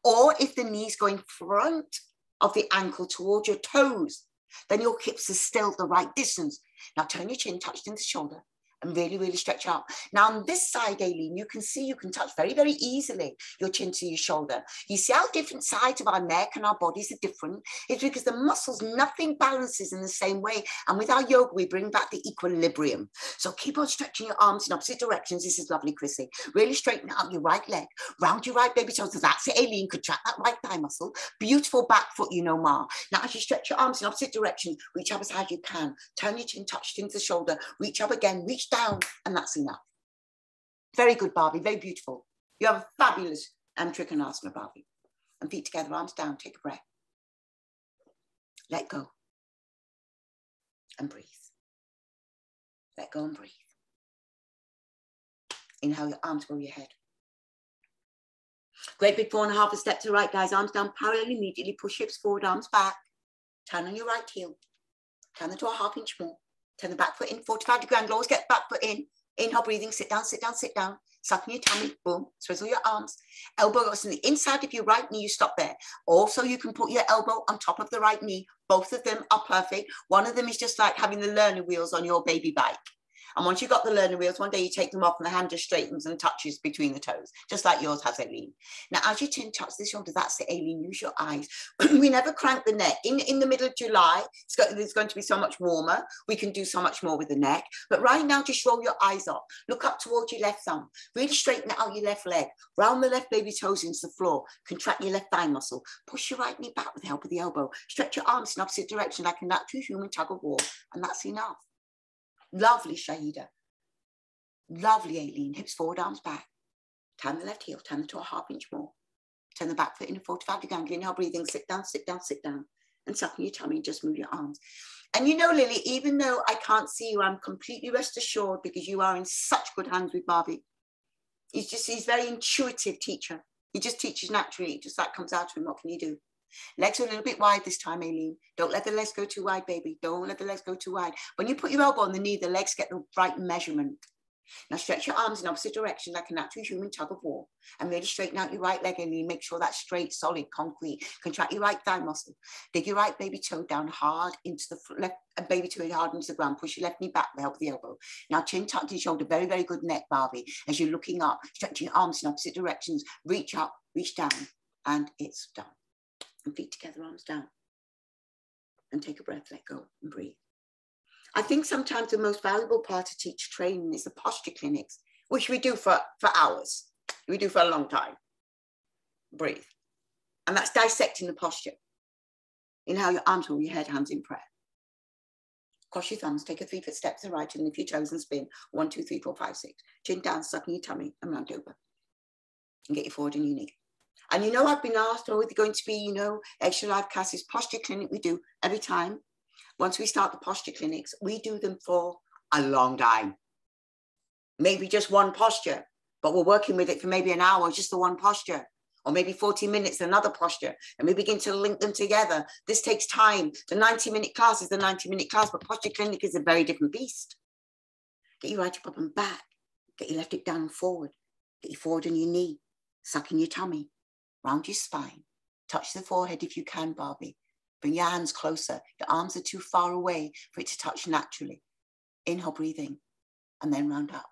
Or if the knee's going front of the ankle towards your toes, then your hips are still the right distance. Now turn your chin, touch into the shoulder. And really, really stretch out. Now on this side, Aileen, you can see you can touch very, very easily your chin to your shoulder. You see how different sides of our neck and our bodies are different? It's because the muscles, nothing balances in the same way. And with our yoga, we bring back the equilibrium. So keep on stretching your arms in opposite directions. This is lovely, Chrissy. Really straighten out your right leg, round your right baby toes. So that's it, Aileen. Contract that right thigh muscle. Beautiful back foot, you know, Ma. Now as you stretch your arms in opposite directions, reach up as high as you can. Turn your chin, touch into the shoulder. Reach up again, reach down, and that's enough. Very good, Barbie, very beautiful. You have a fabulous Trikonasana, Barbie. And feet together, arms down, take a breath. Let go. And breathe. Let go and breathe. Inhale your arms above your head. Great big 4.5 step to the right, guys. Arms down parallel immediately. Push hips forward, arms back. Turn on your right heel. Turn the toe a 1/2 inch more. Turn the back foot in, 45-degree angle. Always get back foot in. Inhale, breathing, sit down, sit down, sit down. Suck in your tummy, boom. Swivel your arms. Elbow goes on the inside of your right knee, you stop there. Also, you can put your elbow on top of the right knee. Both of them are perfect. One of them is just like having the learner wheels on your baby bike. And once you've got the learner wheels, one day you take them off and the hand just straightens and touches between the toes, just like yours has, Aileen. Now, as your chin touches the shoulder, that's it, Aileen, use your eyes. We never crank the neck. In the middle of July, it's going to be so much warmer. We can do so much more with the neck. But right now, just roll your eyes up. Look up towards your left thumb. Really straighten out your left leg. Round the left baby toes into the floor. Contract your left thigh muscle. Push your right knee back with the help of the elbow. Stretch your arms in opposite direction like a natural human tug of war. And that's enough. Lovely, Shahida. Lovely, Aileen. Hips forward, arms back. Turn the left heel, turn the toe a 1/2 inch more. Turn the back foot in a 45-degree angle. Inhale, breathing, sit down, sit down, sit down. And suck in your tummy and just move your arms. And you know, Lily, even though I can't see you, I'm completely rest assured because you are in such good hands with Barbie. He's a very intuitive teacher. He just teaches naturally. It just like comes out to him. What can you do? Legs are a little bit wide this time, Aileen. Don't let the legs go too wide, baby. Don't let the legs go too wide. When you put your elbow on the knee, the legs get the right measurement. Now stretch your arms in opposite direction like a natural human tug of war. And really straighten out your right leg, Aileen. Make sure that's straight, solid, concrete. Contract your right thigh muscle. Dig your right baby toe down hard into the left baby toe hard into the ground. Push your left knee back with the help of the elbow. Now chin tucked to your shoulder. Very, very good neck, Barbie. As you're looking up, stretching your arms in opposite directions. Reach up, reach down, and it's done. And feet together, arms down. And take a breath, let go, and breathe. I think sometimes the most valuable part of teacher training is the posture clinics, which we do for hours. We do for a long time. Breathe. And that's dissecting the posture. Inhale your arms over your head, hands in prayer. Cross your thumbs, take a 3-foot step to the right and lift your toes and spin. 1, 2, 3, 4, 5, 6. Chin down, suck in your tummy and round over. And get your forward and your knee. And you know, I've been asked, oh, are there going to be, you know, extra live classes, posture clinic we do every time. Once we start the posture clinics, we do them for a long time. Maybe just one posture, but we're working with it for maybe an hour, just the one posture, or maybe 40 minutes, another posture, and we begin to link them together. This takes time. The 90-minute class is the 90-minute class, but posture clinic is a very different beast. Get your right hip up and back. Get your left hip down and forward. Get your forward on your knee. Suck in your tummy. Round your spine. Touch the forehead if you can, Barbie. Bring your hands closer. Your arms are too far away for it to touch naturally. Inhale, breathing, and then round up.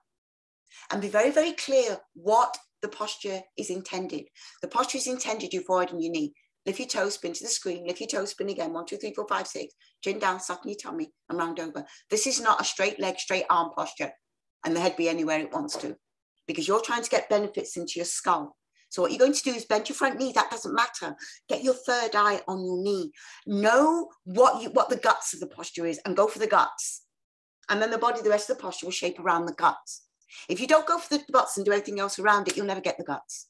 And be very, very clear what the posture is intended. The posture is intended, your forehead and your knee. Lift your toes, spin to the screen. Lift your toes, spin again. 1, 2, 3, 4, 5, 6. Chin down, suck in your tummy, and round over. This is not a straight leg, straight arm posture, and the head be anywhere it wants to, because you're trying to get benefits into your skull. So what you're going to do is bend your front knee. That doesn't matter. Get your third eye on your knee. Know what the guts of the posture is, and go for the guts. And then the body, the rest of the posture will shape around the guts. If you don't go for the guts and do everything else around it, you'll never get the guts.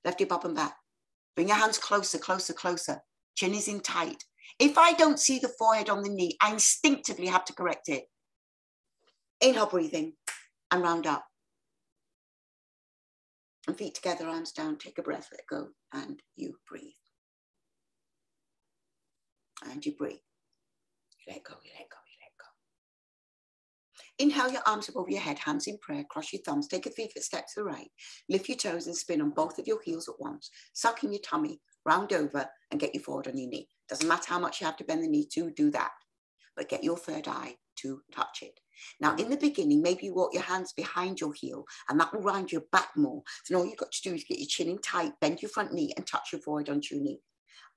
Left hip up and back. Bring your hands closer, closer, closer. Chin is in tight. If I don't see the forehead on the knee, I instinctively have to correct it. Inhale, breathing, and round up. And feet together, arms down. Take a breath, let go, and you breathe. And you breathe. You let go, you let go, you let go. Inhale your arms above your head, hands in prayer, cross your thumbs, take a 3-foot step to the right, lift your toes and spin on both of your heels at once, suck in your tummy, round over and get you forward on your knee. Doesn't matter how much you have to bend the knee to do that, but get your third eye to touch it. Now, in the beginning, maybe you walk your hands behind your heel and that will round your back more. So all you've got to do is get your chin in tight, bend your front knee and touch your forehead onto your knee.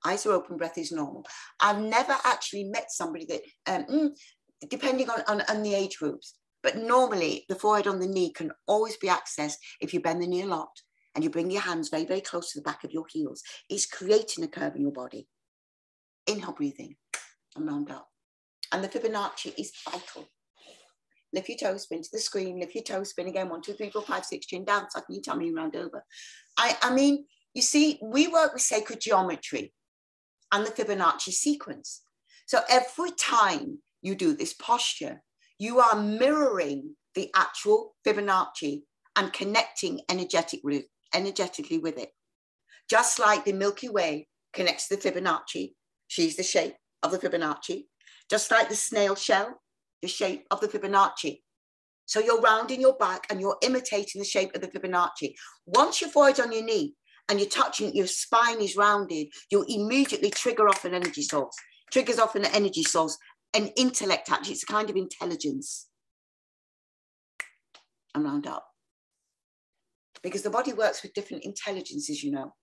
Eyes are open, breath is normal. I've never actually met somebody that, depending on the age groups, but normally the forehead on the knee can always be accessed if you bend the knee a lot and you bring your hands very, very close to the back of your heels. It's creating a curve in your body. Inhale, breathing, and round up. And the Fibonacci is vital. Lift your toes, spin to the screen, lift your toes, spin again, 1, 2, 3, 4, 5, 6, chin down, sucking your tummy, round over. I mean, you see, we work with sacred geometry and the Fibonacci sequence. So every time you do this posture, you are mirroring the actual Fibonacci and connecting energetically with it. Just like the Milky Way connects to the Fibonacci, she's the shape of the Fibonacci. Just like the snail shell, the shape of the Fibonacci. So you're rounding your back and you're imitating the shape of the Fibonacci. Once your forehead's on your knee and you're touching, your spine is rounded, you'll immediately trigger off an energy source. Triggers off an energy source, an intellect actually, it's a kind of intelligence. And round up. Because the body works with different intelligences, you know.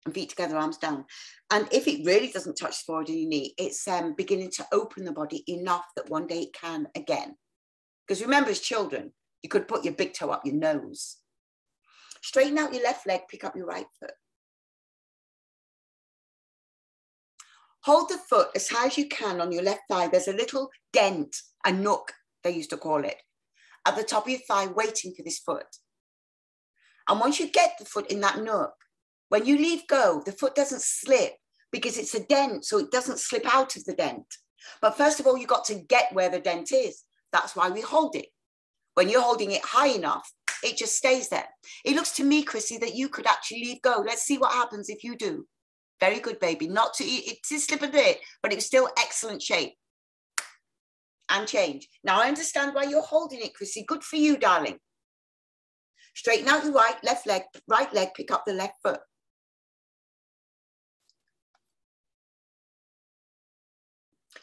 And feet together, arms down. And if it really doesn't touch the forehead and your knee, it's beginning to open the body enough that one day it can again. Because remember, as children, you could put your big toe up your nose. Straighten out your left leg, pick up your right foot. Hold the foot as high as you can on your left thigh. There's a little dent, a nook, they used to call it, at the top of your thigh, waiting for this foot. And once you get the foot in that nook, when you leave go, the foot doesn't slip because it's a dent, so it doesn't slip out of the dent. But first of all, you've got to get where the dent is. That's why we hold it. When you're holding it high enough, it just stays there. It looks to me, Chrissy, that you could actually leave go. Let's see what happens if you do. Very good, baby. Not to, it did slip a bit, but it was still excellent shape. And change. Now I understand why you're holding it, Chrissy. Good for you, darling. Straighten out your right leg, pick up the left foot.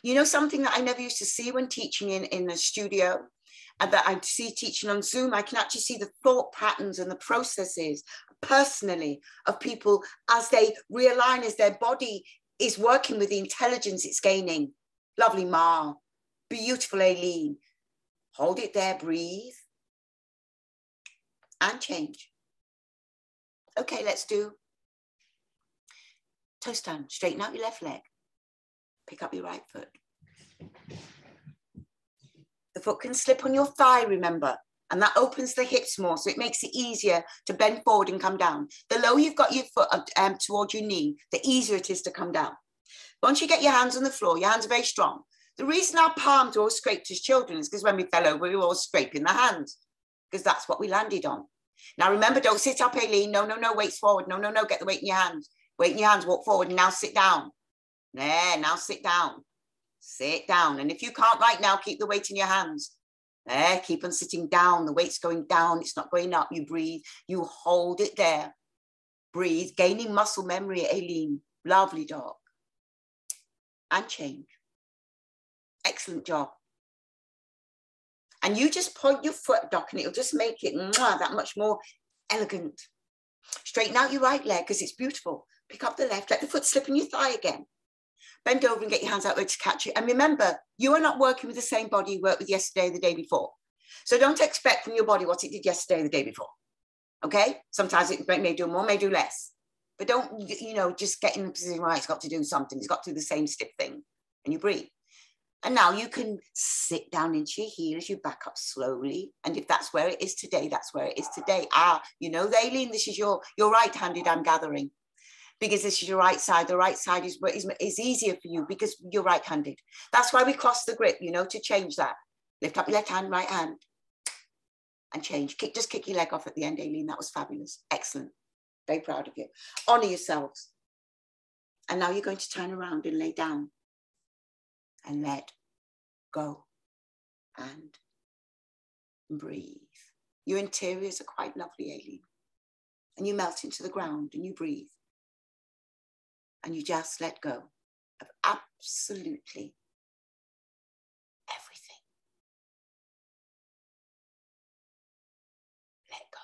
You know, something that I never used to see when teaching in the studio, and that I see teaching on Zoom, I can actually see the thought patterns and the processes personally of people as they realign, as their body is working with the intelligence it's gaining. Lovely Ma, beautiful Aileen. Hold it there, breathe. And change. Okay, let's do toe stand. Straighten out your left leg. Pick up your right foot. The foot can slip on your thigh, remember, And that opens the hips more, so it makes it easier to bend forward and come down. The lower you've got your foot towards your knee, the easier it is to come down. Once you get your hands on the floor, your hands are very strong. The reason our palms are all scraped as children is because when we fell over, we were all scraping the hands, because that's what we landed on. Now remember, don't sit up, Aileen. No, no, no, weights forward. No, no, no, get the weight in your hands. Weight in your hands, walk forward, and now sit down. There, now sit down. Sit down. And if you can't right now, keep the weight in your hands. There, keep on sitting down. The weight's going down. It's not going up. You breathe. You hold it there. Breathe. Gaining muscle memory, Aileen. Lovely dog. And change. Excellent job. And you just point your foot, Doc, and it'll just make it that much more elegant. Straighten out your right leg because it's beautiful. Pick up the left. Let the foot slip in your thigh again. Bend over and get your hands out there to catch it. And remember, you are not working with the same body you worked with yesterday or the day before. So don't expect from your body what it did yesterday or the day before. Okay? Sometimes it may do more, may do less. But don't, just get in the position, right, it's got to do something. It's got to do the same stiff thing. And you breathe. And now you can sit down into your heels, you back up slowly. And if that's where it is today, that's where it is today. Aileen, this is your right-handed, I'm gathering. Because this is your right side. The right side is easier for you because you're right-handed. That's why we cross the grip, to change that. Lift up your left hand, right hand, and change. Just kick your leg off at the end, Aileen. That was fabulous. Excellent. Very proud of you. Honor yourselves. And now you're going to turn around and lay down and let go and breathe. Your interiors are quite lovely, Aileen. And you melt into the ground and you breathe. And you just let go of absolutely everything. Let go.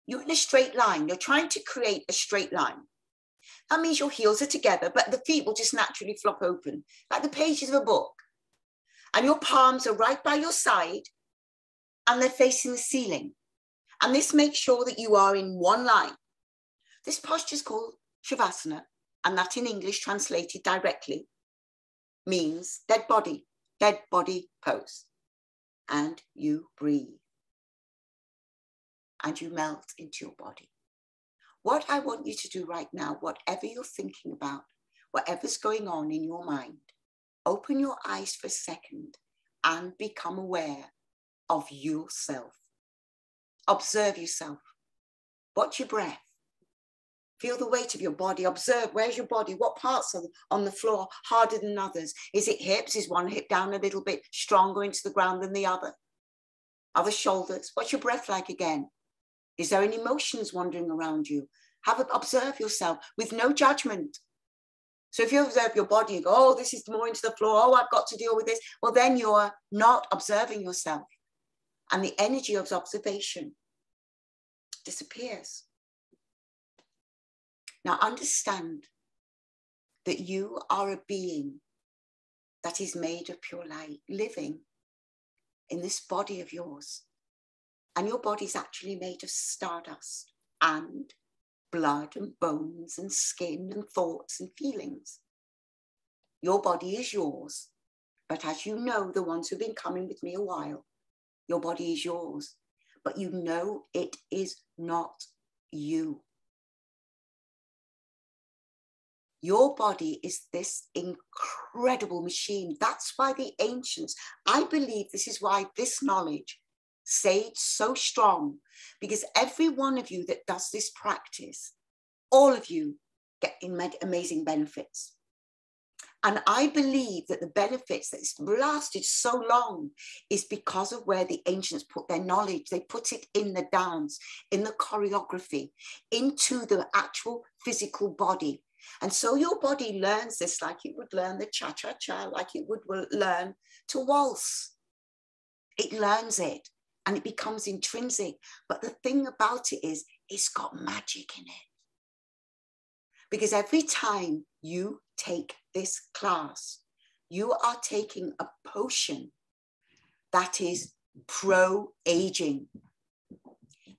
You're in a straight line. You're trying to create a straight line. That means your heels are together, but the feet will just naturally flop open, like the pages of a book. And your palms are right by your side, and they're facing the ceiling. And this makes sure that you are in one line. This posture is called Shavasana, and that in English translated directly means dead body pose. And you breathe. And you melt into your body. What I want you to do right now, whatever you're thinking about, whatever's going on in your mind, open your eyes for a second and become aware of yourself. Observe yourself. Watch your breath. Feel the weight of your body. Observe, where's your body? What parts are on the floor harder than others? Is it hips? Is one hip down a little bit stronger into the ground than the other? Are the shoulders? What's your breath like again? Is there any emotions wandering around you? Observe yourself with no judgment. So if you observe your body, you go, oh, this is more into the floor. Oh, I've got to deal with this. Well, then you're not observing yourself. And the energy of observation disappears. Now understand that you are a being that is made of pure light, living in this body of yours. And your body is actually made of stardust and blood and bones and skin and thoughts and feelings. Your body is yours. But as you know, the ones who've been coming with me a while, your body is yours. But you know it is not you. Your body is this incredible machine. That's why the ancients, I believe this is why this knowledge stayed so strong, because every one of you that does this practice, all of you get amazing benefits. And I believe that the benefits that's lasted so long is because of where the ancients put their knowledge. They put it in the dance, in the choreography, into the actual physical body. And so your body learns this like it would learn the cha-cha-cha, like it would learn to waltz. It learns it and it becomes intrinsic. But the thing about it is, it's got magic in it. Because every time you take this class, you are taking a potion that is pro-aging.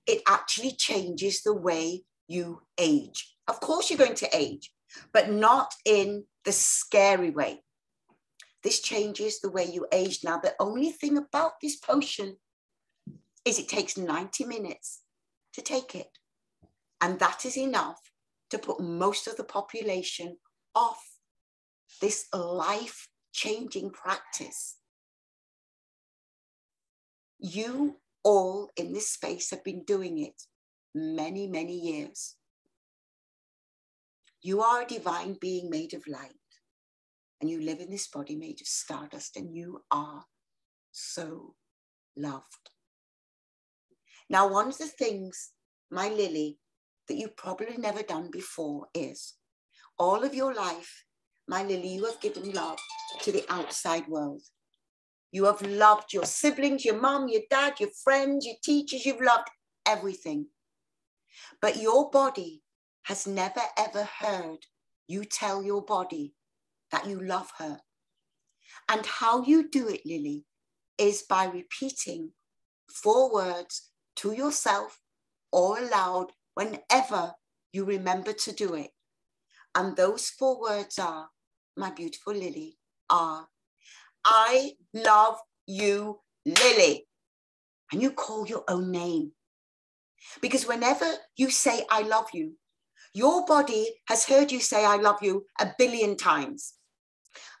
It actually changes the way you age. Of course you're going to age, but not in the scary way. This changes the way you age. Now, the only thing about this potion is it takes 90 minutes to take it. And that is enough to put most of the population off this life-changing practice. You all in this space have been doing it many, many years. You are a divine being made of light, and you live in this body made of stardust, and you are so loved. Now, one of the things, my Lily, that you've probably never done before is, all of your life, my Lily, you have given love to the outside world. You have loved your siblings, your mum, your dad, your friends, your teachers. You've loved everything. But your body has never, ever heard you tell your body that you love her. And how you do it, Lily, is by repeating 4 words to yourself or aloud whenever you remember to do it. And those 4 words are, my beautiful Lily, are, I love you, Lily. And you call your own name. Because whenever you say, I love you, your body has heard you say, I love you 1 billion times,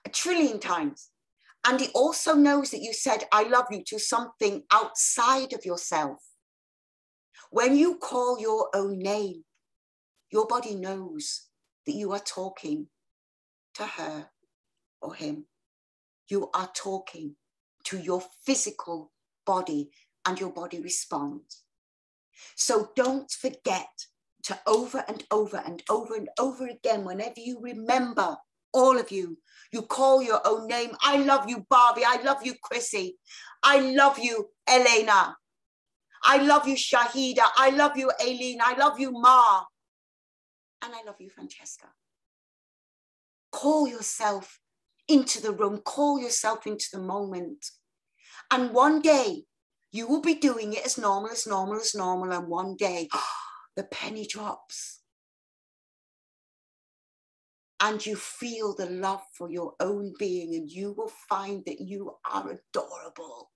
1 trillion times. And it also knows that you said, I love you to something outside of yourself. When you call your own name, your body knows that you are talking to her or him. You are talking to your physical body, and your body responds. So don't forget to over and over and over and over again, whenever you remember, all of you, you call your own name. I love you, Barbie. I love you, Chrissy. I love you, Elena. I love you, Shahida. I love you, Aileen. I love you, Ma. And I love you, Francesca. Call yourself into the room. Call yourself into the moment. And one day, you will be doing it as normal, as normal, as normal. And one day, the penny drops. And you feel the love for your own being, and you will find that you are adorable.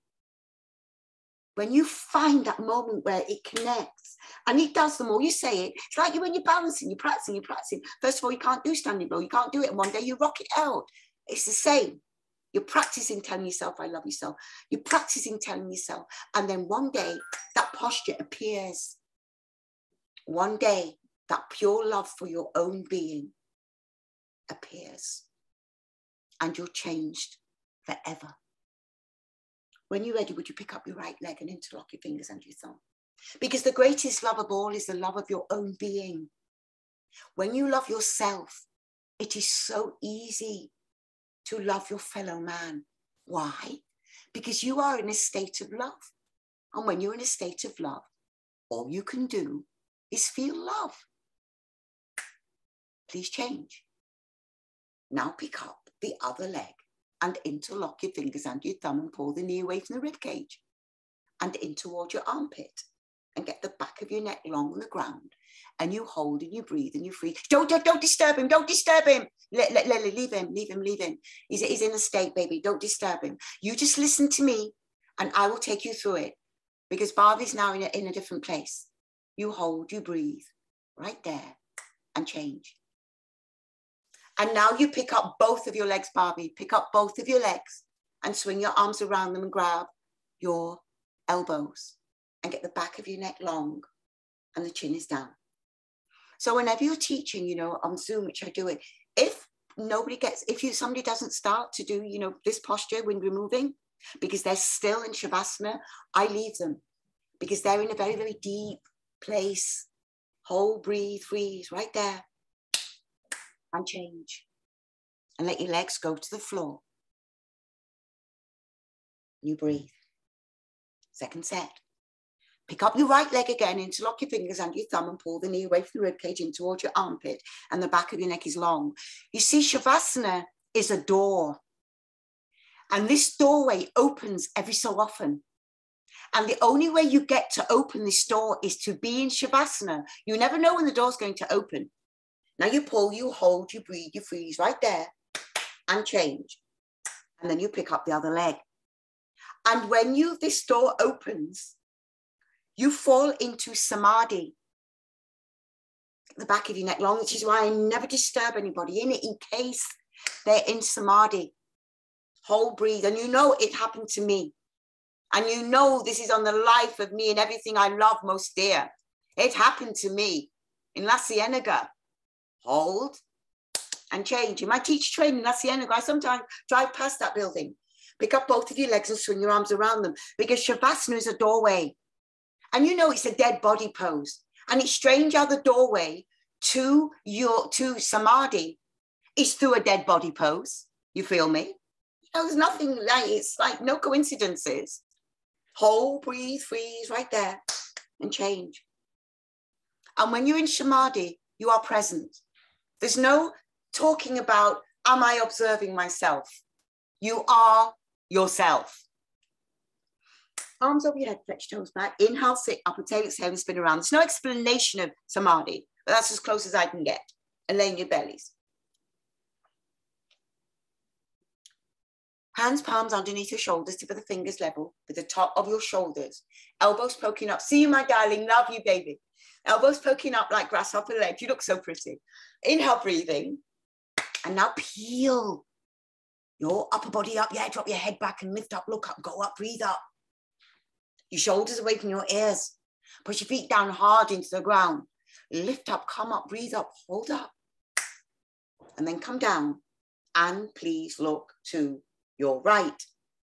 When you find that moment where it connects, and it does, the more you say it, it's like when you're balancing, you're practicing. First of all, you can't do standing blow. You can't do it. And one day you rock it out. It's the same. You're practicing telling yourself, I love yourself. You're practicing telling yourself. And then one day that posture appears. One day that pure love for your own being appears. And you're changed forever. When you're ready, would you pick up your right leg and interlock your fingers under your thumb? Because the greatest love of all is the love of your own being. When you love yourself, it is so easy to love your fellow man. Why? Because you are in a state of love. And when you're in a state of love, all you can do is feel love. Please change. Now pick up the other leg and interlock your fingers under your thumb and pull the knee away from the rib cage and in towards your armpit and get the back of your neck long on the ground. And you hold and you breathe and you free. Don't disturb him. Don't disturb him. Leave him. He's in a state, baby. Don't disturb him. You just listen to me and I will take you through it, because Barbie's now in a different place. You hold, you breathe right there and change. And now you pick up both of your legs, Barbie. Pick up both of your legs and swing your arms around them and grab your elbows and get the back of your neck long and the chin is down. So whenever you're teaching, on Zoom, which I do it, if somebody doesn't start to do, this posture when we're moving, because they're still in Shavasana, I leave them because they're in a very, very deep place. Hold, breathe, freeze right there. And change. And let your legs go to the floor. You breathe. Second set. Pick up your right leg again, interlock your fingers under your thumb and pull the knee away from the ribcage in towards your armpit, and the back of your neck is long. You see, Shavasana is a door. And this doorway opens every so often. And the only way you get to open this door is to be in Shavasana. You never know when the door's going to open. Now you pull, you hold, you breathe, you freeze right there and change. And then you pick up the other leg. And when this door opens, You fall into samadhi. The back of your neck long, which is why I never disturb anybody in it in case they're in samadhi. Hold, breathe, and you know it happened to me. And you know this is on the life of me and everything I love most dear. It happened to me in La Cienega. Hold and change. In my teacher training in La Cienega, I sometimes drive past that building. Pick up both of your legs and swing your arms around them, because Shavasana is a doorway. And you know it's a dead body pose. And it's strange how the doorway to samadhi is through a dead body pose. You feel me? There's nothing like, it's like no coincidences. Hold, breathe, freeze right there and change. And when you're in samadhi, you are present. There's no talking about, am I observing myself? You are yourself. Arms over your head, flex toes back. Inhale, sit up, and exhale and spin around. There's no explanation of samadhi, but that's as close as I can get. And laying your bellies. Hands, palms underneath your shoulders, tip of the fingers level with the top of your shoulders. Elbows poking up. See you, my darling. Love you, baby. Elbows poking up like grasshopper legs. You look so pretty. Inhale, breathing. And now peel your upper body up. Yeah, drop your head back and lift up. Look up, go up, breathe up. Your shoulders away from your ears. Push your feet down hard into the ground. Lift up, come up, breathe up, hold up. And then come down. And please look to your right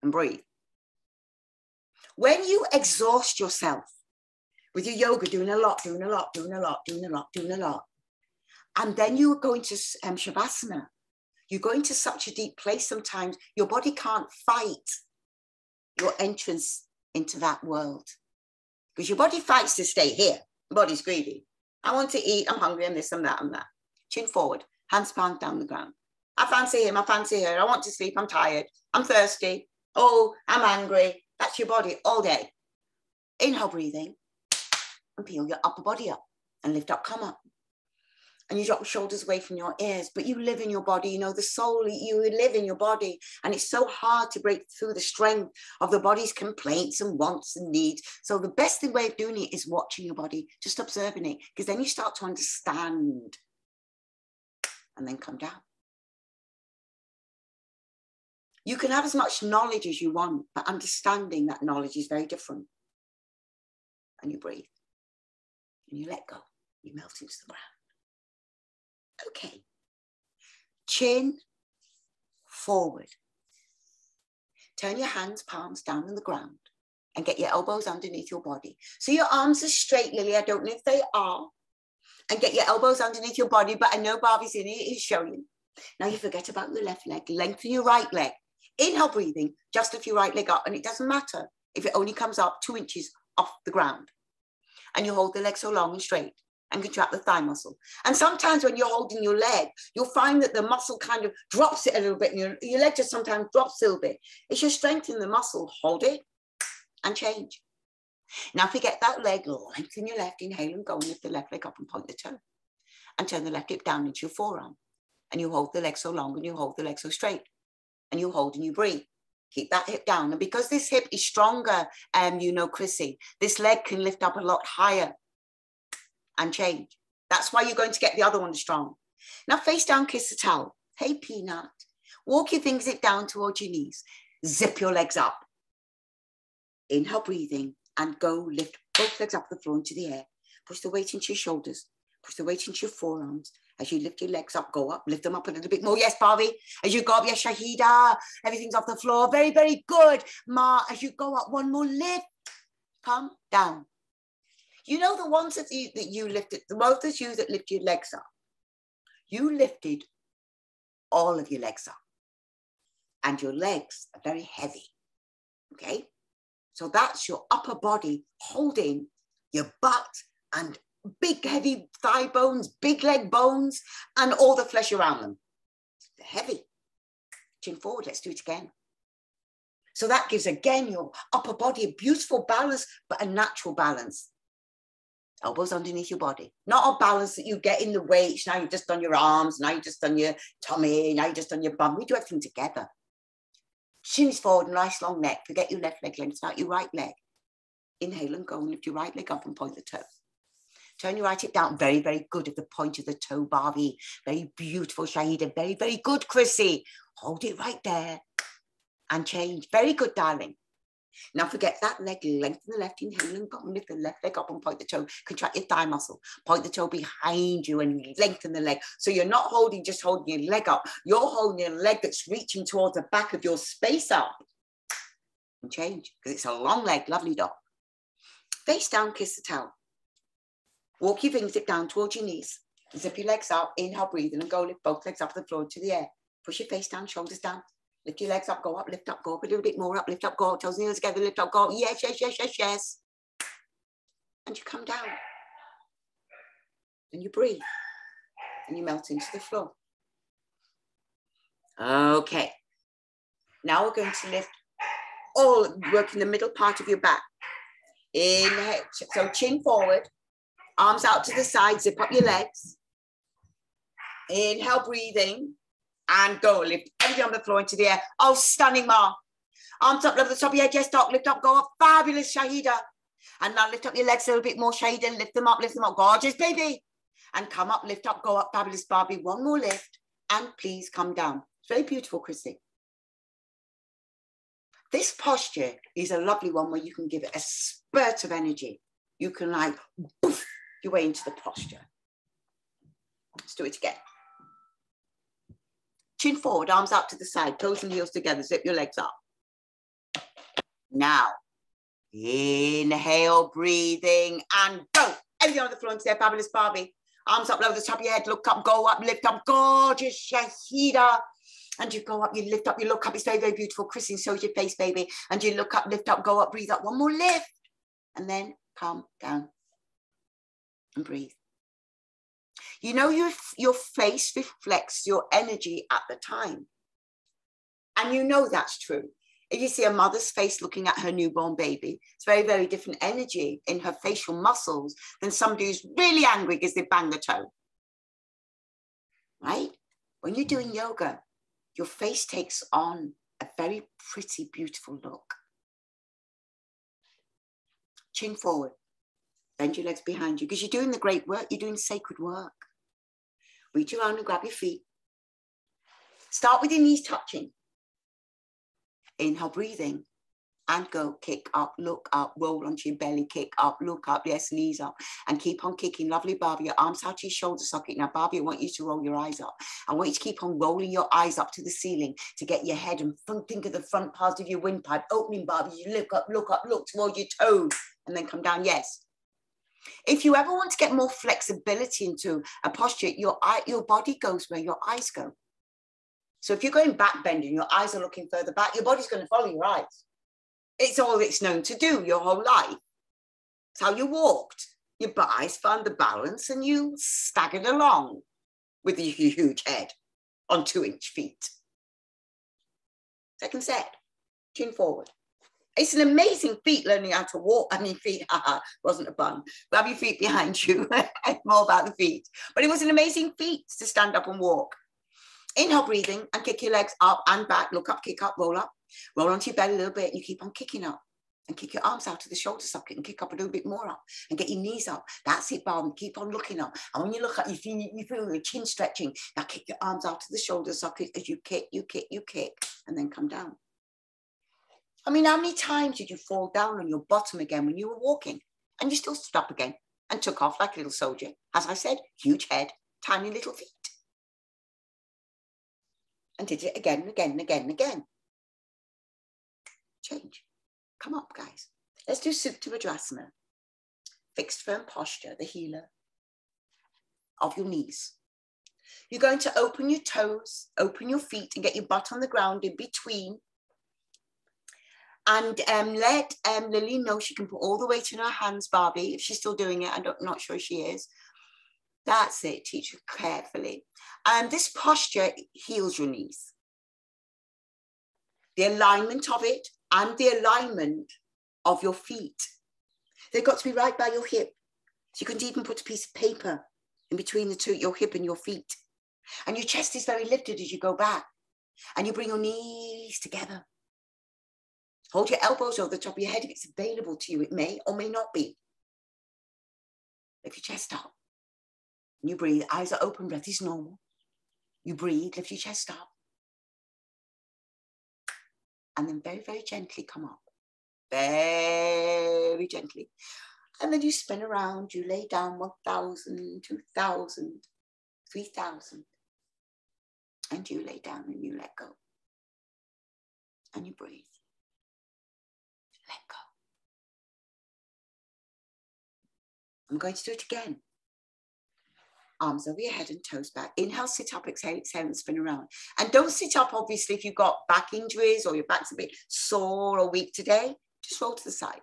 and breathe. When you exhaust yourself with your yoga, doing a lot, and then you go into Shavasana, you go into such a deep place sometimes, your body can't fight your entrance into that world. Because your body fights to stay here. The body's greedy. I want to eat, I'm hungry, and this and that and that. Chin forward, hands palms down the ground. I fancy him, I fancy her. I want to sleep, I'm tired. I'm thirsty. Oh, I'm angry. That's your body all day. Inhale, breathing. And peel your upper body up. And lift up, come up. And you drop your shoulders away from your ears. But you live in your body. You know, the soul, you live in your body. And it's so hard to break through the strength of the body's complaints and wants and needs. So the best way of doing it is watching your body. Just observing it. Because then you start to understand. And then come down. You can have as much knowledge as you want, but understanding that knowledge is very different. And you breathe. And you let go. You melt into the ground. Okay. Chin forward. Turn your hands, palms down on the ground. And get your elbows underneath your body. So your arms are straight, Lily. I don't know if they are. And get your elbows underneath your body. But I know Barbie's in it. He's showing. Now you forget about your left leg. Lengthen your right leg. Inhale, breathing, just lift your right leg up. And it doesn't matter if it only comes up 2 inches off the ground. And you hold the leg so long and straight and contract the thigh muscle. And sometimes when you're holding your leg, you'll find that the muscle kind of drops it a little bit. And your leg just sometimes drops a little bit. It's just strengthening the muscle. Hold it and change. Now forget that leg, lengthen your left, inhale and go and lift the left leg up and point the toe. And turn the left hip down into your forearm. And you hold the leg so long and you hold the leg so straight. And you hold and you breathe. Keep that hip down. And because this hip is stronger, you know, Chrissy, this leg can lift up a lot higher and change. That's why you're going to get the other one strong. Now face down, kiss the towel. Hey, Peanut. Walk your fingers down towards your knees. Zip your legs up. Inhale, breathing, and go lift both legs up the floor into the air. Push the weight into your shoulders. Push the weight into your forearms. As you lift your legs up, go up, lift them up a little bit more. Yes, Barbie. As you go up, yes, Shahida. Everything's off the floor. Very, very good. Ma, as you go up, one more lift. Come down. You know the ones that you lifted, the both of you that lift your legs up. You lifted all of your legs up. And your legs are very heavy. Okay? So that's your upper body holding your butt and big heavy thigh bones, big leg bones, and all the flesh around them. They're heavy. Chin forward, let's do it again. So that gives again your upper body a beautiful balance, but a natural balance. Elbows underneath your body. Not a balance that you get in the weights. Now you've just done your arms, now you've just done your tummy, now you've just done your bum. We do everything together. Shins forward, nice long neck. Forget your left leg, lengthen out your right leg. Inhale and go and lift your right leg up and point the toe. Turn your right hip down. Very, very good at the point of the toe, Barbie. Very beautiful, Shahida. Very, very good, Chrissy. Hold it right there and change. Very good, darling. Now forget that leg, lengthen the left, inhale and go and lift the left leg up and point the toe. Contract your thigh muscle. Point the toe behind you and lengthen the leg. So you're not just holding your leg up. You're holding your leg that's reaching towards the back of your space up. And change, because it's a long leg, lovely dog. Face down, kiss the towel. Walk your fingertip down towards your knees. Zip your legs out, inhale, breathe in and go. Lift both legs up to the floor to the air. Push your face down, shoulders down. Lift your legs up, go up, lift up, go up a little bit more, up, lift up, go up, toes and heels together, lift up, go up. Yes, yes, yes, yes, yes. And you come down. And you breathe. And you melt into the floor. Okay. Now we're going to lift work in the middle part of your back. Inhale, so chin forward, arms out to the side, zip up your legs. Inhale, breathing. And go, lift everything on the floor into the air. Oh, stunning, Ma. Arms up, over the top of your head, yes, dog, lift up, go up. Fabulous, Shahida. And now lift up your legs a little bit more, Shahida. Lift them up, gorgeous, baby. And come up, lift up, go up, fabulous, Barbie. One more lift, and please come down. It's very beautiful, Chrissy. This posture is a lovely one where you can give it a spurt of energy. You can like, poof, your way into the posture. Let's do it again. Chin forward, arms out to the side, toes and heels together, zip your legs up. Now, inhale, breathing, and go. Everything on the floor into there, fabulous, Barbie. Arms up, over the top of your head, look up, go up, lift up, gorgeous, Shahida. And you go up, you lift up, you look up, it's very, very beautiful. Christine, so is your face, baby. And you look up, lift up, go up, breathe up, one more lift. And then come down and breathe. You know, your face reflects your energy at the time. And you know that's true. If you see a mother's face looking at her newborn baby, it's very, very different energy in her facial muscles than somebody who's really angry because they bang the toe. Right? When you're doing yoga, your face takes on a very pretty, beautiful look. Chin forward. Bend your legs behind you because you're doing the great work. You're doing sacred work. Reach around and grab your feet. Start with your knees touching. Inhale, breathing. And go, kick up, look up, roll onto your belly, kick up, look up, yes, knees up. And keep on kicking. Lovely, Barbie. Your arms out to your shoulder socket. Now, Barbie, I want you to roll your eyes up. I want you to keep on rolling your eyes up to the ceiling to get your head and think of the front part of your windpipe. Opening, Barbie. You look up, look towards your toes. And then come down, yes. If you ever want to get more flexibility into a posture, your body goes where your eyes go. So if you're going back bending, your eyes are looking further back, your body's going to follow your eyes. It's all it's known to do your whole life. It's how you walked. Your eyes found the balance and you staggered along with your huge head on 2-inch feet. Second set, chin forward. It's an amazing feat learning how to walk. I mean, feet, wasn't a bun. Grab your feet behind you. More about the feet. But it was an amazing feat to stand up and walk. Inhale, breathing, and kick your legs up and back. Look up, kick up, roll up. Roll onto your belly a little bit, and you keep on kicking up. And kick your arms out to the shoulder socket and kick up a little bit more up. And get your knees up. That's it, Barb. Keep on looking up. And when you look up, you feel your chin stretching. Now kick your arms out to the shoulder socket as you kick, and then come down. I mean, how many times did you fall down on your bottom again when you were walking? And you still stood up again and took off like a little soldier. As I said, huge head, tiny little feet. And did it again and again and again and again. Change. Come up, guys. Let's do Supta Vajrasana. Fixed firm posture, the healer of your knees. You're going to open your toes, open your feet and get your butt on the ground in between. And let Lily know she can put all the weight in her hands, Barbie, if she's still doing it. I'm not sure she is. That's it. Teach her carefully. And this posture heals your knees. The alignment of it and the alignment of your feet. They've got to be right by your hip. So you can even put a piece of paper in between the two, your hip and your feet. And your chest is very lifted as you go back. And you bring your knees together. Hold your elbows over the top of your head if it's available to you. It may or may not be. Lift your chest up. You breathe. Eyes are open. Breath is normal. You breathe. Lift your chest up. And then very, very gently come up. Very gently. And then you spin around. You lay down 1,000, 2,000, 3,000. And you lay down and you let go. And you breathe. Let go. I'm going to do it again. Arms over your head and toes back. Inhale, sit up, exhale, exhale, and spin around. And don't sit up, obviously, if you've got back injuries or your back's a bit sore or weak today. Just roll to the side.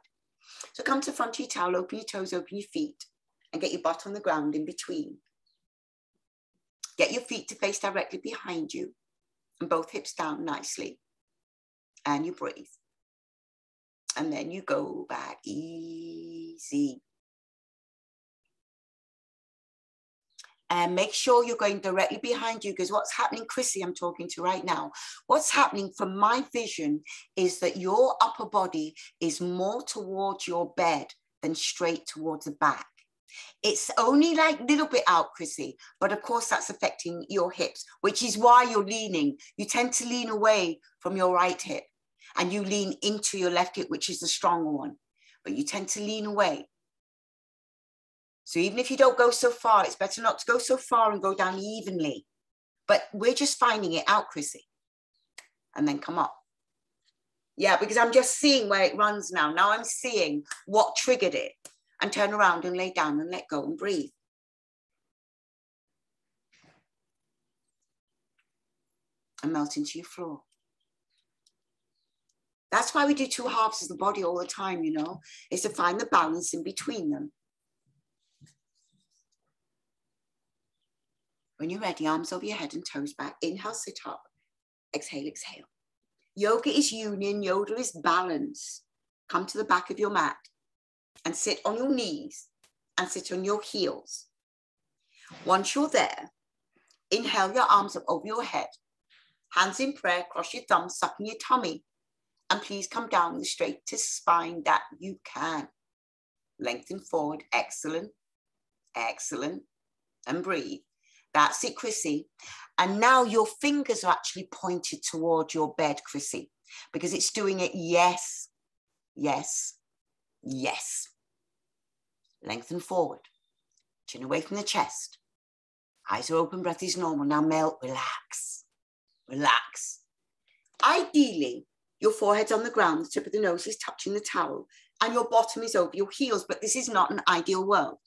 So come to the front of your towel, open your toes, open your feet, and get your butt on the ground in between. Get your feet to face directly behind you, and both hips down nicely. And you breathe. And then you go back easy. And make sure you're going directly behind you, because what's happening, Chrissy, I'm talking to right now, what's happening from my vision is that your upper body is more towards your bed than straight towards the back. It's only like a little bit out, Chrissy, but of course that's affecting your hips, which is why you're leaning. You tend to lean away from your right hip and you lean into your left hip, which is the stronger one, but you tend to lean away. So even if you don't go so far, it's better not to go so far and go down evenly. But we're just finding it out, Chrissy. And then come up. Yeah, because I'm just seeing where it runs now. Now I'm seeing what triggered it. And turn around and lay down and let go and breathe. And melt into your floor. That's why we do two halves of the body all the time, you know, is to find the balance in between them. When you're ready, arms over your head and toes back. Inhale, sit up. Exhale, exhale. Yoga is union. Yoga is balance. Come to the back of your mat and sit on your knees and sit on your heels. Once you're there, inhale your arms up over your head. Hands in prayer, cross your thumbs, sucking your tummy. And please come down the straightest spine that you can. Lengthen forward. Excellent. Excellent. And breathe. That's it, Chrissy. And now your fingers are actually pointed toward your bed, Chrissy, because it's doing it. Yes, yes, yes. Lengthen forward. Chin away from the chest. Eyes are open, breath is normal. Now melt, relax, relax. Ideally, your forehead's on the ground, the tip of the nose is touching the towel, and your bottom is over your heels, but this is not an ideal world.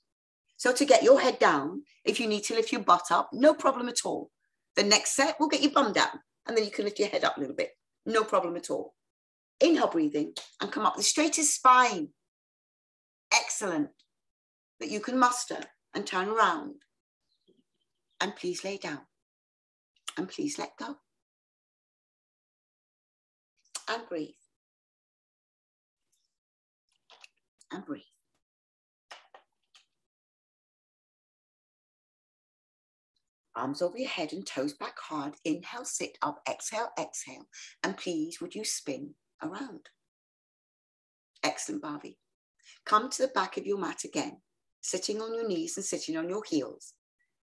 So to get your head down, if you need to lift your butt up, no problem at all. The next set will get your bum down, and then you can lift your head up a little bit. No problem at all. Inhale, breathing, and come up the straightest spine. Excellent. That you can muster and turn around. And please lay down. And please let go. And breathe. And breathe. Arms over your head and toes back hard. Inhale, sit up, exhale, exhale. And please, would you spin around? Excellent, Barbie. Come to the back of your mat again, sitting on your knees and sitting on your heels.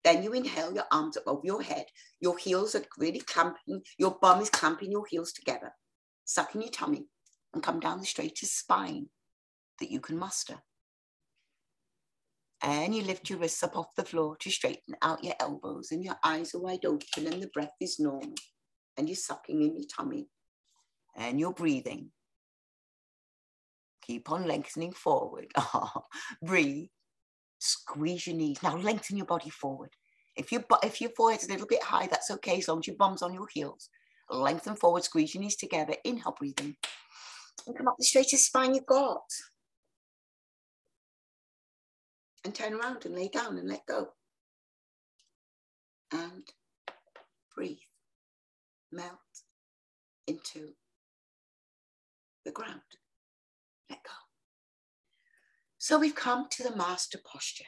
Then you inhale, your arms up over your head. Your heels are really clamping, your bum is clamping your heels together. Suck in your tummy and come down the straightest spine that you can muster. And you lift your wrists up off the floor to straighten out your elbows, and your eyes are wide open and the breath is normal. And you're sucking in your tummy and you're breathing. Keep on lengthening forward. Breathe. Squeeze your knees. Now lengthen your body forward. If your forehead's a little bit high, that's okay, as long as your bum's on your heels. Lengthen forward, squeeze your knees together. Inhale, breathing. And come up the straightest spine you've got. And turn around and lay down and let go. And breathe. Melt into the ground. Let go. So we've come to the master posture.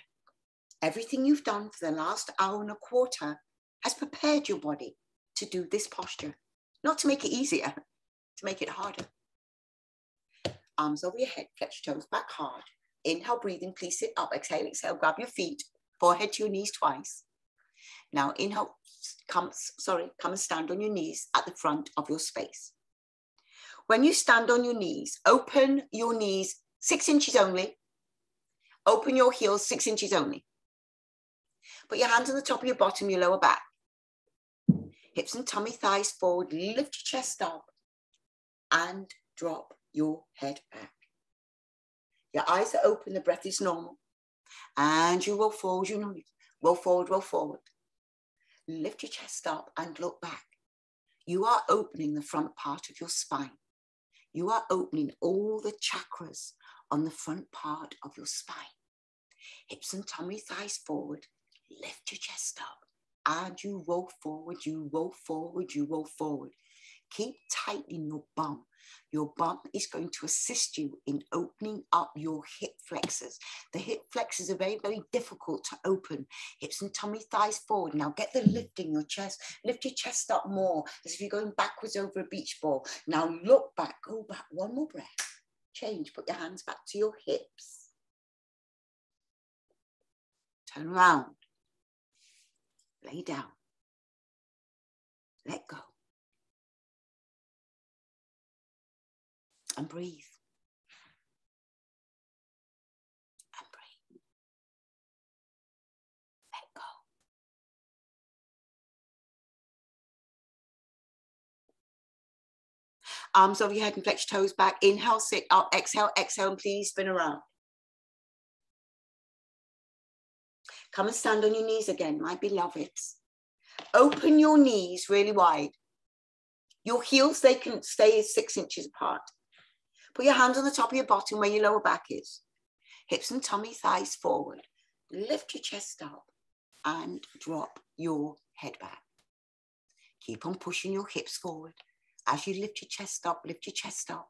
Everything you've done for the last hour and a quarter has prepared your body to do this posture. Not to make it easier, to make it harder. Arms over your head, flex your toes back hard. Inhale, breathing, please sit up. Exhale, exhale, grab your feet, forehead to your knees twice. Now inhale, come and stand on your knees at the front of your space. When you stand on your knees, open your knees 6 inches only. Open your heels 6 inches only. Put your hands on the top of your bottom, your lower back. Hips and tummy, thighs forward, lift your chest up and drop your head back. Your eyes are open, the breath is normal. And you roll forward, you know, roll forward, roll forward. Lift your chest up and look back. You are opening the front part of your spine. You are opening all the chakras on the front part of your spine. Hips and tummy, thighs forward. Lift your chest up and you roll forward, you roll forward, you roll forward. Keep tightening your bum. Your bum is going to assist you in opening up your hip flexors. The hip flexors are very, very difficult to open. Hips and tummy, thighs forward. Now get the lift in your chest. Lift your chest up more as if you're going backwards over a beach ball. Now look back, go back, one more breath. Change, put your hands back to your hips. Turn around. Lay down. Let go. And breathe. And breathe. Let go. Arms over your head and flex your toes back. Inhale, sit up. Exhale, exhale, and please spin around. Come and stand on your knees again, my beloveds. Open your knees really wide. Your heels, they can stay 6 inches apart. Put your hands on the top of your bottom where your lower back is. Hips and tummy, thighs forward. Lift your chest up and drop your head back. Keep on pushing your hips forward. As you lift your chest up, lift your chest up.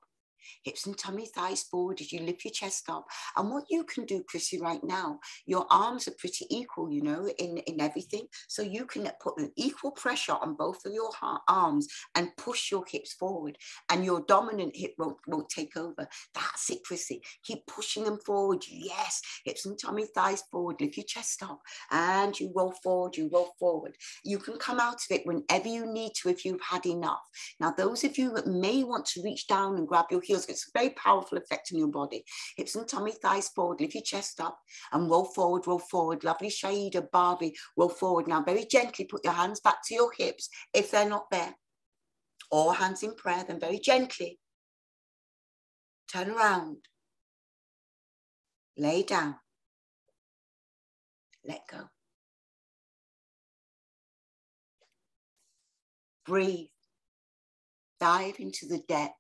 Hips and tummy, thighs forward as you lift your chest up. And what you can do, Chrissy, right now, your arms are pretty equal, you know, in everything. So you can put an equal pressure on both of your arms and push your hips forward. And your dominant hip won't take over. That's it, Chrissy. Keep pushing them forward. Yes. Hips and tummy, thighs forward. Lift your chest up. And you roll forward, you roll forward. You can come out of it whenever you need to if you've had enough. Now, those of you that may want to reach down and grab your heels, it's a very powerful effect on your body. Hips and tummy, thighs forward, lift your chest up and roll forward, roll forward. Lovely Shaida, Barbie, roll forward. Now very gently put your hands back to your hips if they're not there. Or hands in prayer, then very gently. Turn around. Lay down. Let go. Breathe. Dive into the depth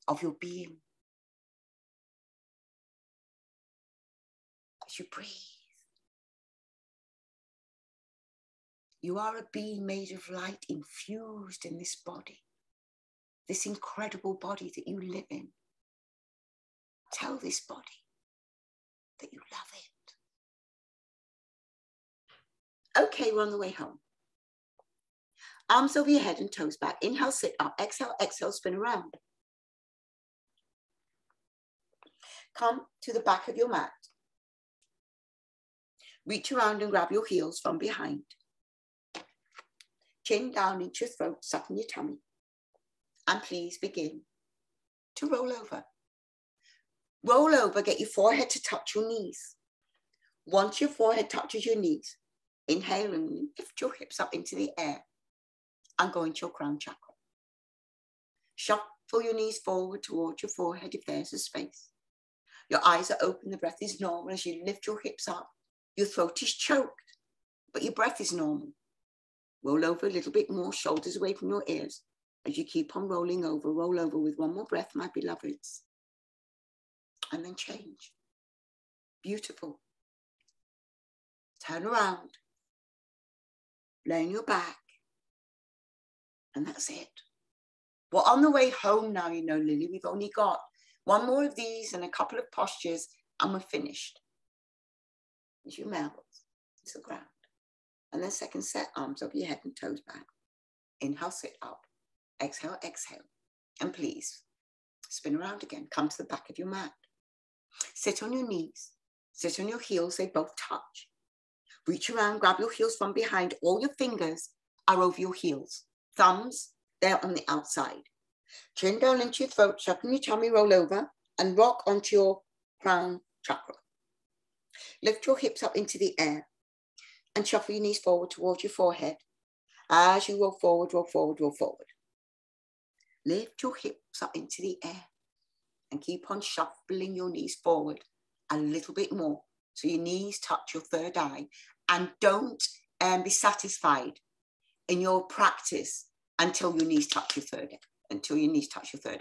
of your being. As you breathe, you are a being made of light infused in this body, this incredible body that you live in. Tell this body that you love it. Okay, we're on the way home. Arms over your head and toes back. Inhale, sit up. Exhale, exhale, spin around. Come to the back of your mat. Reach around and grab your heels from behind. Chin down into your throat, sucking your tummy. And please begin to roll over. Roll over, get your forehead to touch your knees. Once your forehead touches your knees, inhale and lift your hips up into the air and go into your crown chakra. Shuffle your knees forward towards your forehead if there's a space. Your eyes are open, the breath is normal. As you lift your hips up, your throat is choked, but your breath is normal. Roll over a little bit more, shoulders away from your ears. As you keep on rolling over, roll over with one more breath, my beloveds. And then change. Beautiful. Turn around. Lay on your back. And that's it. We're on the way home now, you know, Lily. We've only got one more of these and a couple of postures, and we're finished. As you melt to the ground. And then second set, arms over your head and toes back. Inhale, sit up. Exhale, exhale. And please Spin around again. Come to the back of your mat. Sit on your knees. Sit on your heels. They both touch. Reach around, grab your heels from behind. All your fingers are over your heels. Thumbs, they're on the outside. Chin down into your throat, suck in your tummy, roll over, and rock onto your crown chakra. Lift your hips up into the air and shuffle your knees forward towards your forehead. As you roll forward, roll forward, roll forward. Lift your hips up into the air and keep on shuffling your knees forward a little bit more so your knees touch your third eye. And don't be satisfied in your practice until your knees touch your third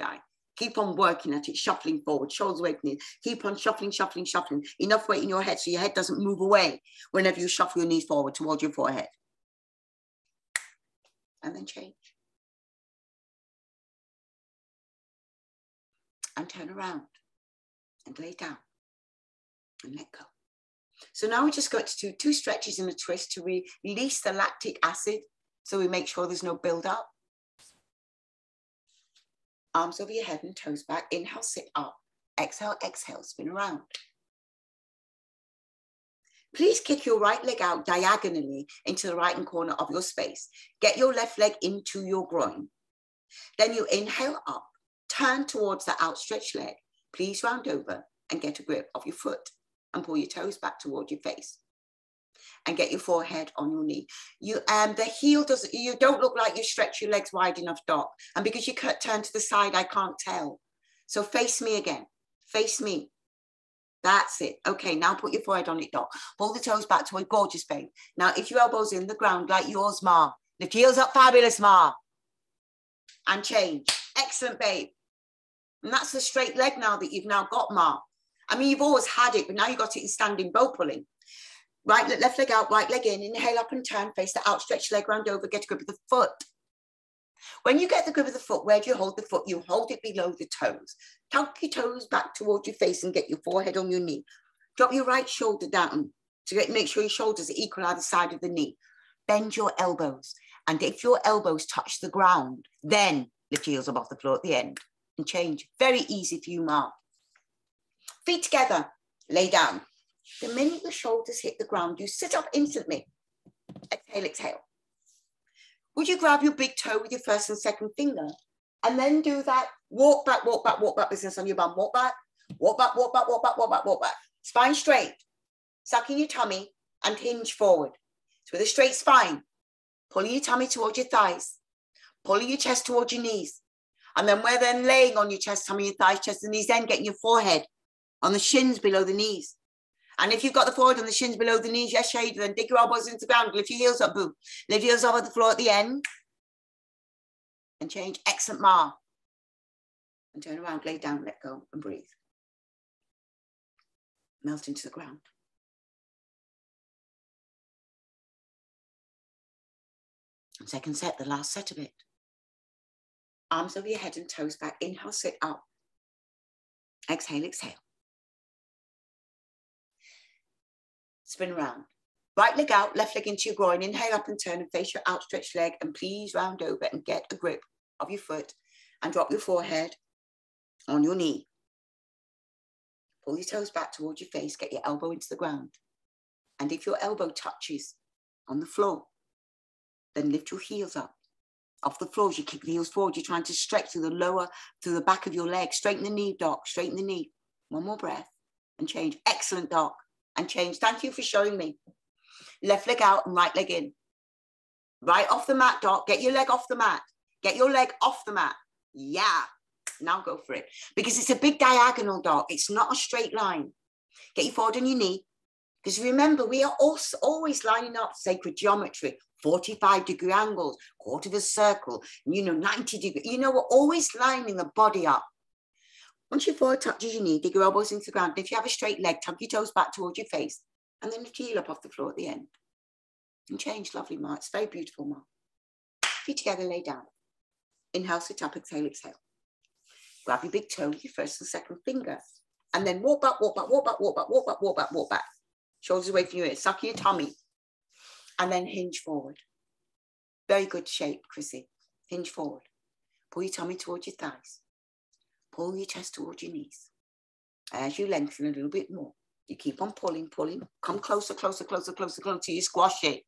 eye. Keep on working at it, shuffling forward, shoulders away from you. Keep on shuffling, shuffling, shuffling. Enough weight in your head so your head doesn't move away whenever you shuffle your knees forward towards your forehead. And then change. And turn around and lay down and let go. So now we're just going to do 2 stretches and a twist to release the lactic acid so we make sure there's no build-up. Arms over your head and toes back. Inhale, sit up. Exhale, exhale, spin around. Please kick your right leg out diagonally into the right-hand corner of your space. Get your left leg into your groin. Then you inhale up, turn towards the outstretched leg. Please round over and get a grip of your foot and pull your toes back towards your face. And get your forehead on your knee. The heel you don't look like you stretch your legs wide enough, Doc. And because you turn to the side, I can't tell. So face me again. Face me. That's it. Okay, now put your forehead on it, Doc. Pull the toes back to a gorgeous, babe. Now, if your elbows in the ground like yours, Ma. Lift your heels up, fabulous, Ma. And change. Excellent, babe. And that's the straight leg now that you've now got, Ma. I mean, you've always had it, but now you've got it in standing bow pulling. Right, left leg out, right leg in. Inhale up and turn, face the outstretched leg, round over, get a grip of the foot. When you get the grip of the foot, where do you hold the foot? You hold it below the toes. Tuck your toes back towards your face and get your forehead on your knee. Drop your right shoulder down to make sure your shoulders are equal either side of the knee. Bend your elbows. And if your elbows touch the ground, then lift your heels above the floor at the end and change. Very easy for you, Mark. Feet together, lay down. The minute your shoulders hit the ground, you sit up instantly. Exhale, exhale. Would you grab your big toe with your first and second finger and then do that? Walk back, walk back, walk back business on your bum. Walk back, walk back, walk back, walk back, walk back, walk back. Spine straight. Suck in your tummy and hinge forward. So with a straight spine, pulling your tummy towards your thighs, pulling your chest towards your knees. And then we're then laying on your chest, tummy, your thighs, chest, and knees, then getting your forehead on the shins below the knees. And if you've got the forehead on the shins below the knees, yes, shade, then dig your elbows into the ground. Lift your heels up, boo. Lift your heels over the floor at the end. And change. Excellent, Ma. And turn around, lay down, let go, and breathe. Melt into the ground. And second set, the last set of it. Arms over your head and toes back. Inhale, sit up. Exhale, exhale. Spin around. Right leg out, left leg into your groin. Inhale up and turn and face your outstretched leg. And please round over and get a grip of your foot and drop your forehead on your knee. Pull your toes back towards your face. Get your elbow into the ground. And if your elbow touches on the floor, then lift your heels up. Off the floor as you kick the heels forward. You're trying to stretch through the back of your leg. Straighten the knee, Doc. Straighten the knee. One more breath and change. Excellent, Doc. And change. Thank you for showing me. Left leg out and right leg in. Right off the mat, Doc. Get your leg off the mat. Get your leg off the mat. Yeah. Now go for it. Because it's a big diagonal, Doc. It's not a straight line. Get your forward on your knee. Because remember, we are also always lining up sacred geometry. 45-degree angles, quarter of a circle, 90 degrees. We're always lining the body up. Once your forehead touches your knee, dig your elbows into the ground. And if you have a straight leg, tuck your toes back towards your face. And then lift your heel up off the floor at the end. And change. Lovely, Mark. It's very beautiful, Mark. Feet together, lay down. Inhale, sit up, exhale, exhale. Grab your big toe with your first and second finger. And then walk back, walk back, walk back, walk back, walk back, walk back, walk back. Shoulders away from your ears. Suck your tummy. And then hinge forward. Very good shape, Chrissy. Hinge forward. Pull your tummy towards your thighs. Pull your chest towards your knees. As you lengthen a little bit more, you keep on pulling, pulling. Come closer, closer, closer, closer, closer till you squash it.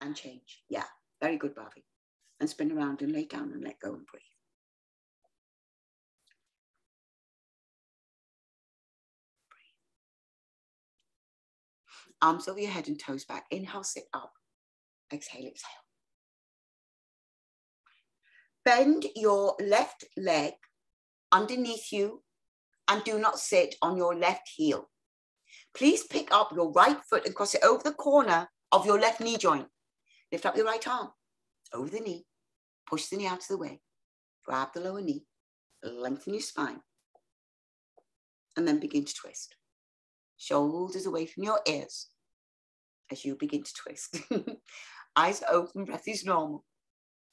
And change. Yeah, very good, Barbie. And spin around and lay down and let go and breathe. Arms over your head and toes back. Inhale, sit up. Exhale, exhale. Bend your left leg underneath you and do not sit on your left heel. Please pick up your right foot and cross it over the corner of your left knee joint. Lift up your right arm over the knee. Push the knee out of the way. Grab the lower knee. Lengthen your spine. And then begin to twist. Shoulders away from your ears as you begin to twist. Eyes open, breath is normal.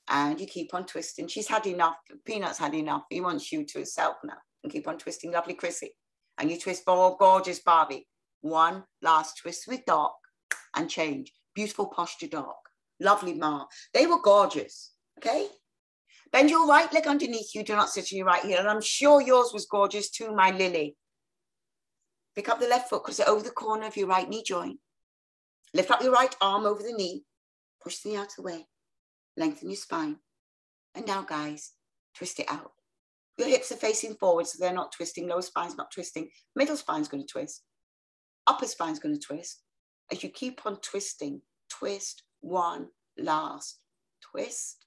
And you keep on twisting. She's had enough. Peanut's had enough. He wants you to herself now. And keep on twisting, lovely Chrissy. And you twist for gorgeous Barbie. One last twist with Doc and change. Beautiful posture, Doc. Lovely Ma. They were gorgeous. Okay? Bend your right leg underneath you. Do not sit on your right heel. And I'm sure yours was gorgeous too, my Lily. Pick up the left foot, cross it over the corner of your right knee joint. Lift up your right arm over the knee. Push the knee out of the way. Lengthen your spine. And now, guys, twist it out. Your hips are facing forward, so they're not twisting. Lower spine's not twisting. Middle spine's going to twist. Upper spine's going to twist. As you keep on twisting, twist. One last twist.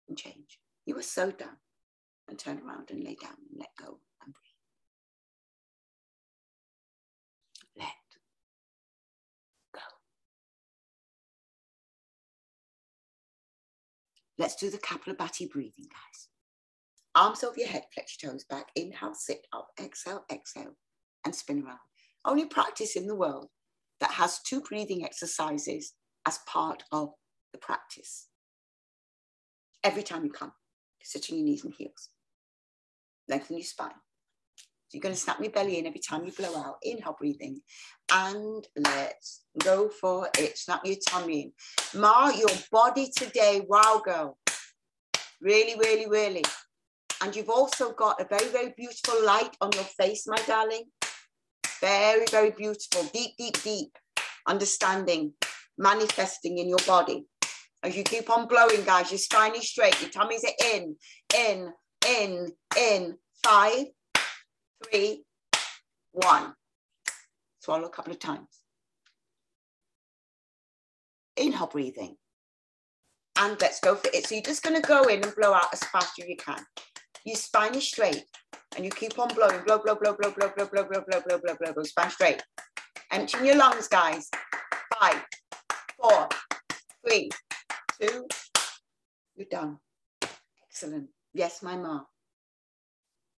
And change. You are so done. And turn around and lay down and let go and breathe. Let go. Let's do the Kapalabhati breathing, guys. Arms over your head, flex your toes back. Inhale, sit up, exhale, exhale, and spin around. Only practice in the world that has 2 breathing exercises as part of the practice. Every time you come, sit on your knees and heels. Lengthen your spine. So you're going to snap your belly in every time you blow out. Inhale, breathing. And let's go for it. Snap your tummy in. Ma, your body today, wow, girl. Really, really, really. And you've also got a very, very beautiful light on your face, my darling. Very, very beautiful. Deep, deep, deep understanding, manifesting in your body. As you keep on blowing, guys, your spine is straight. Your tummy's in, in, in, in. 5, 3, 1. Swallow a couple of times. Inhale, breathing. And let's go for it. So you're just going to go in and blow out as fast as you can. Your spine is straight. And you keep on blowing. Blow, blow, blow, blow, blow, blow, blow, blow, blow, blow, blow, blow, blow. Spine straight. Emptying your lungs, guys. 5, 4, 3, 2. You're done. Excellent. Yes, my Ma.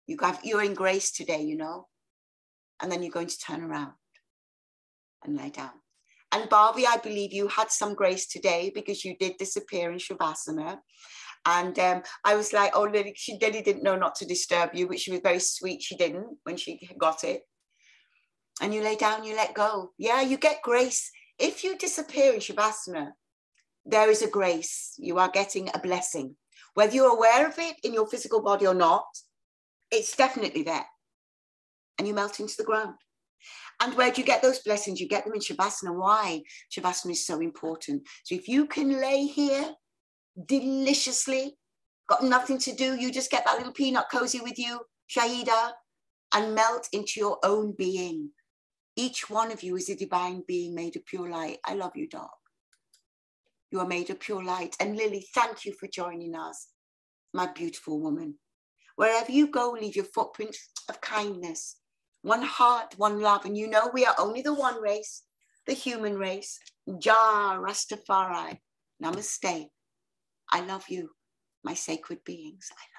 You're in grace today, you know. And then you're going to turn around and lay down. And Barbie, I believe you had some grace today because you did disappear in Shavasana. And I was like, oh, Lily, she really didn't know not to disturb you, which she was very sweet. She didn't when she got it. And you lay down, you let go. Yeah, you get grace. If you disappear in Shavasana, there is a grace. You are getting a blessing. Whether you're aware of it in your physical body or not, it's definitely there. And you melt into the ground. And where do you get those blessings? You get them in Shavasana. Why? Shavasana is so important. So if you can lay here deliciously, got nothing to do, you just get that little peanut cozy with you, Shahida, and melt into your own being. Each one of you is a divine being made of pure light. I love you, dog. You are made of pure light. And Lily, thank you for joining us, my beautiful woman. Wherever you go, leave your footprints of kindness. One heart, one love. And you know we are only the one race, the human race. Ja Rastafari. Namaste. I love you, my sacred beings. I love you.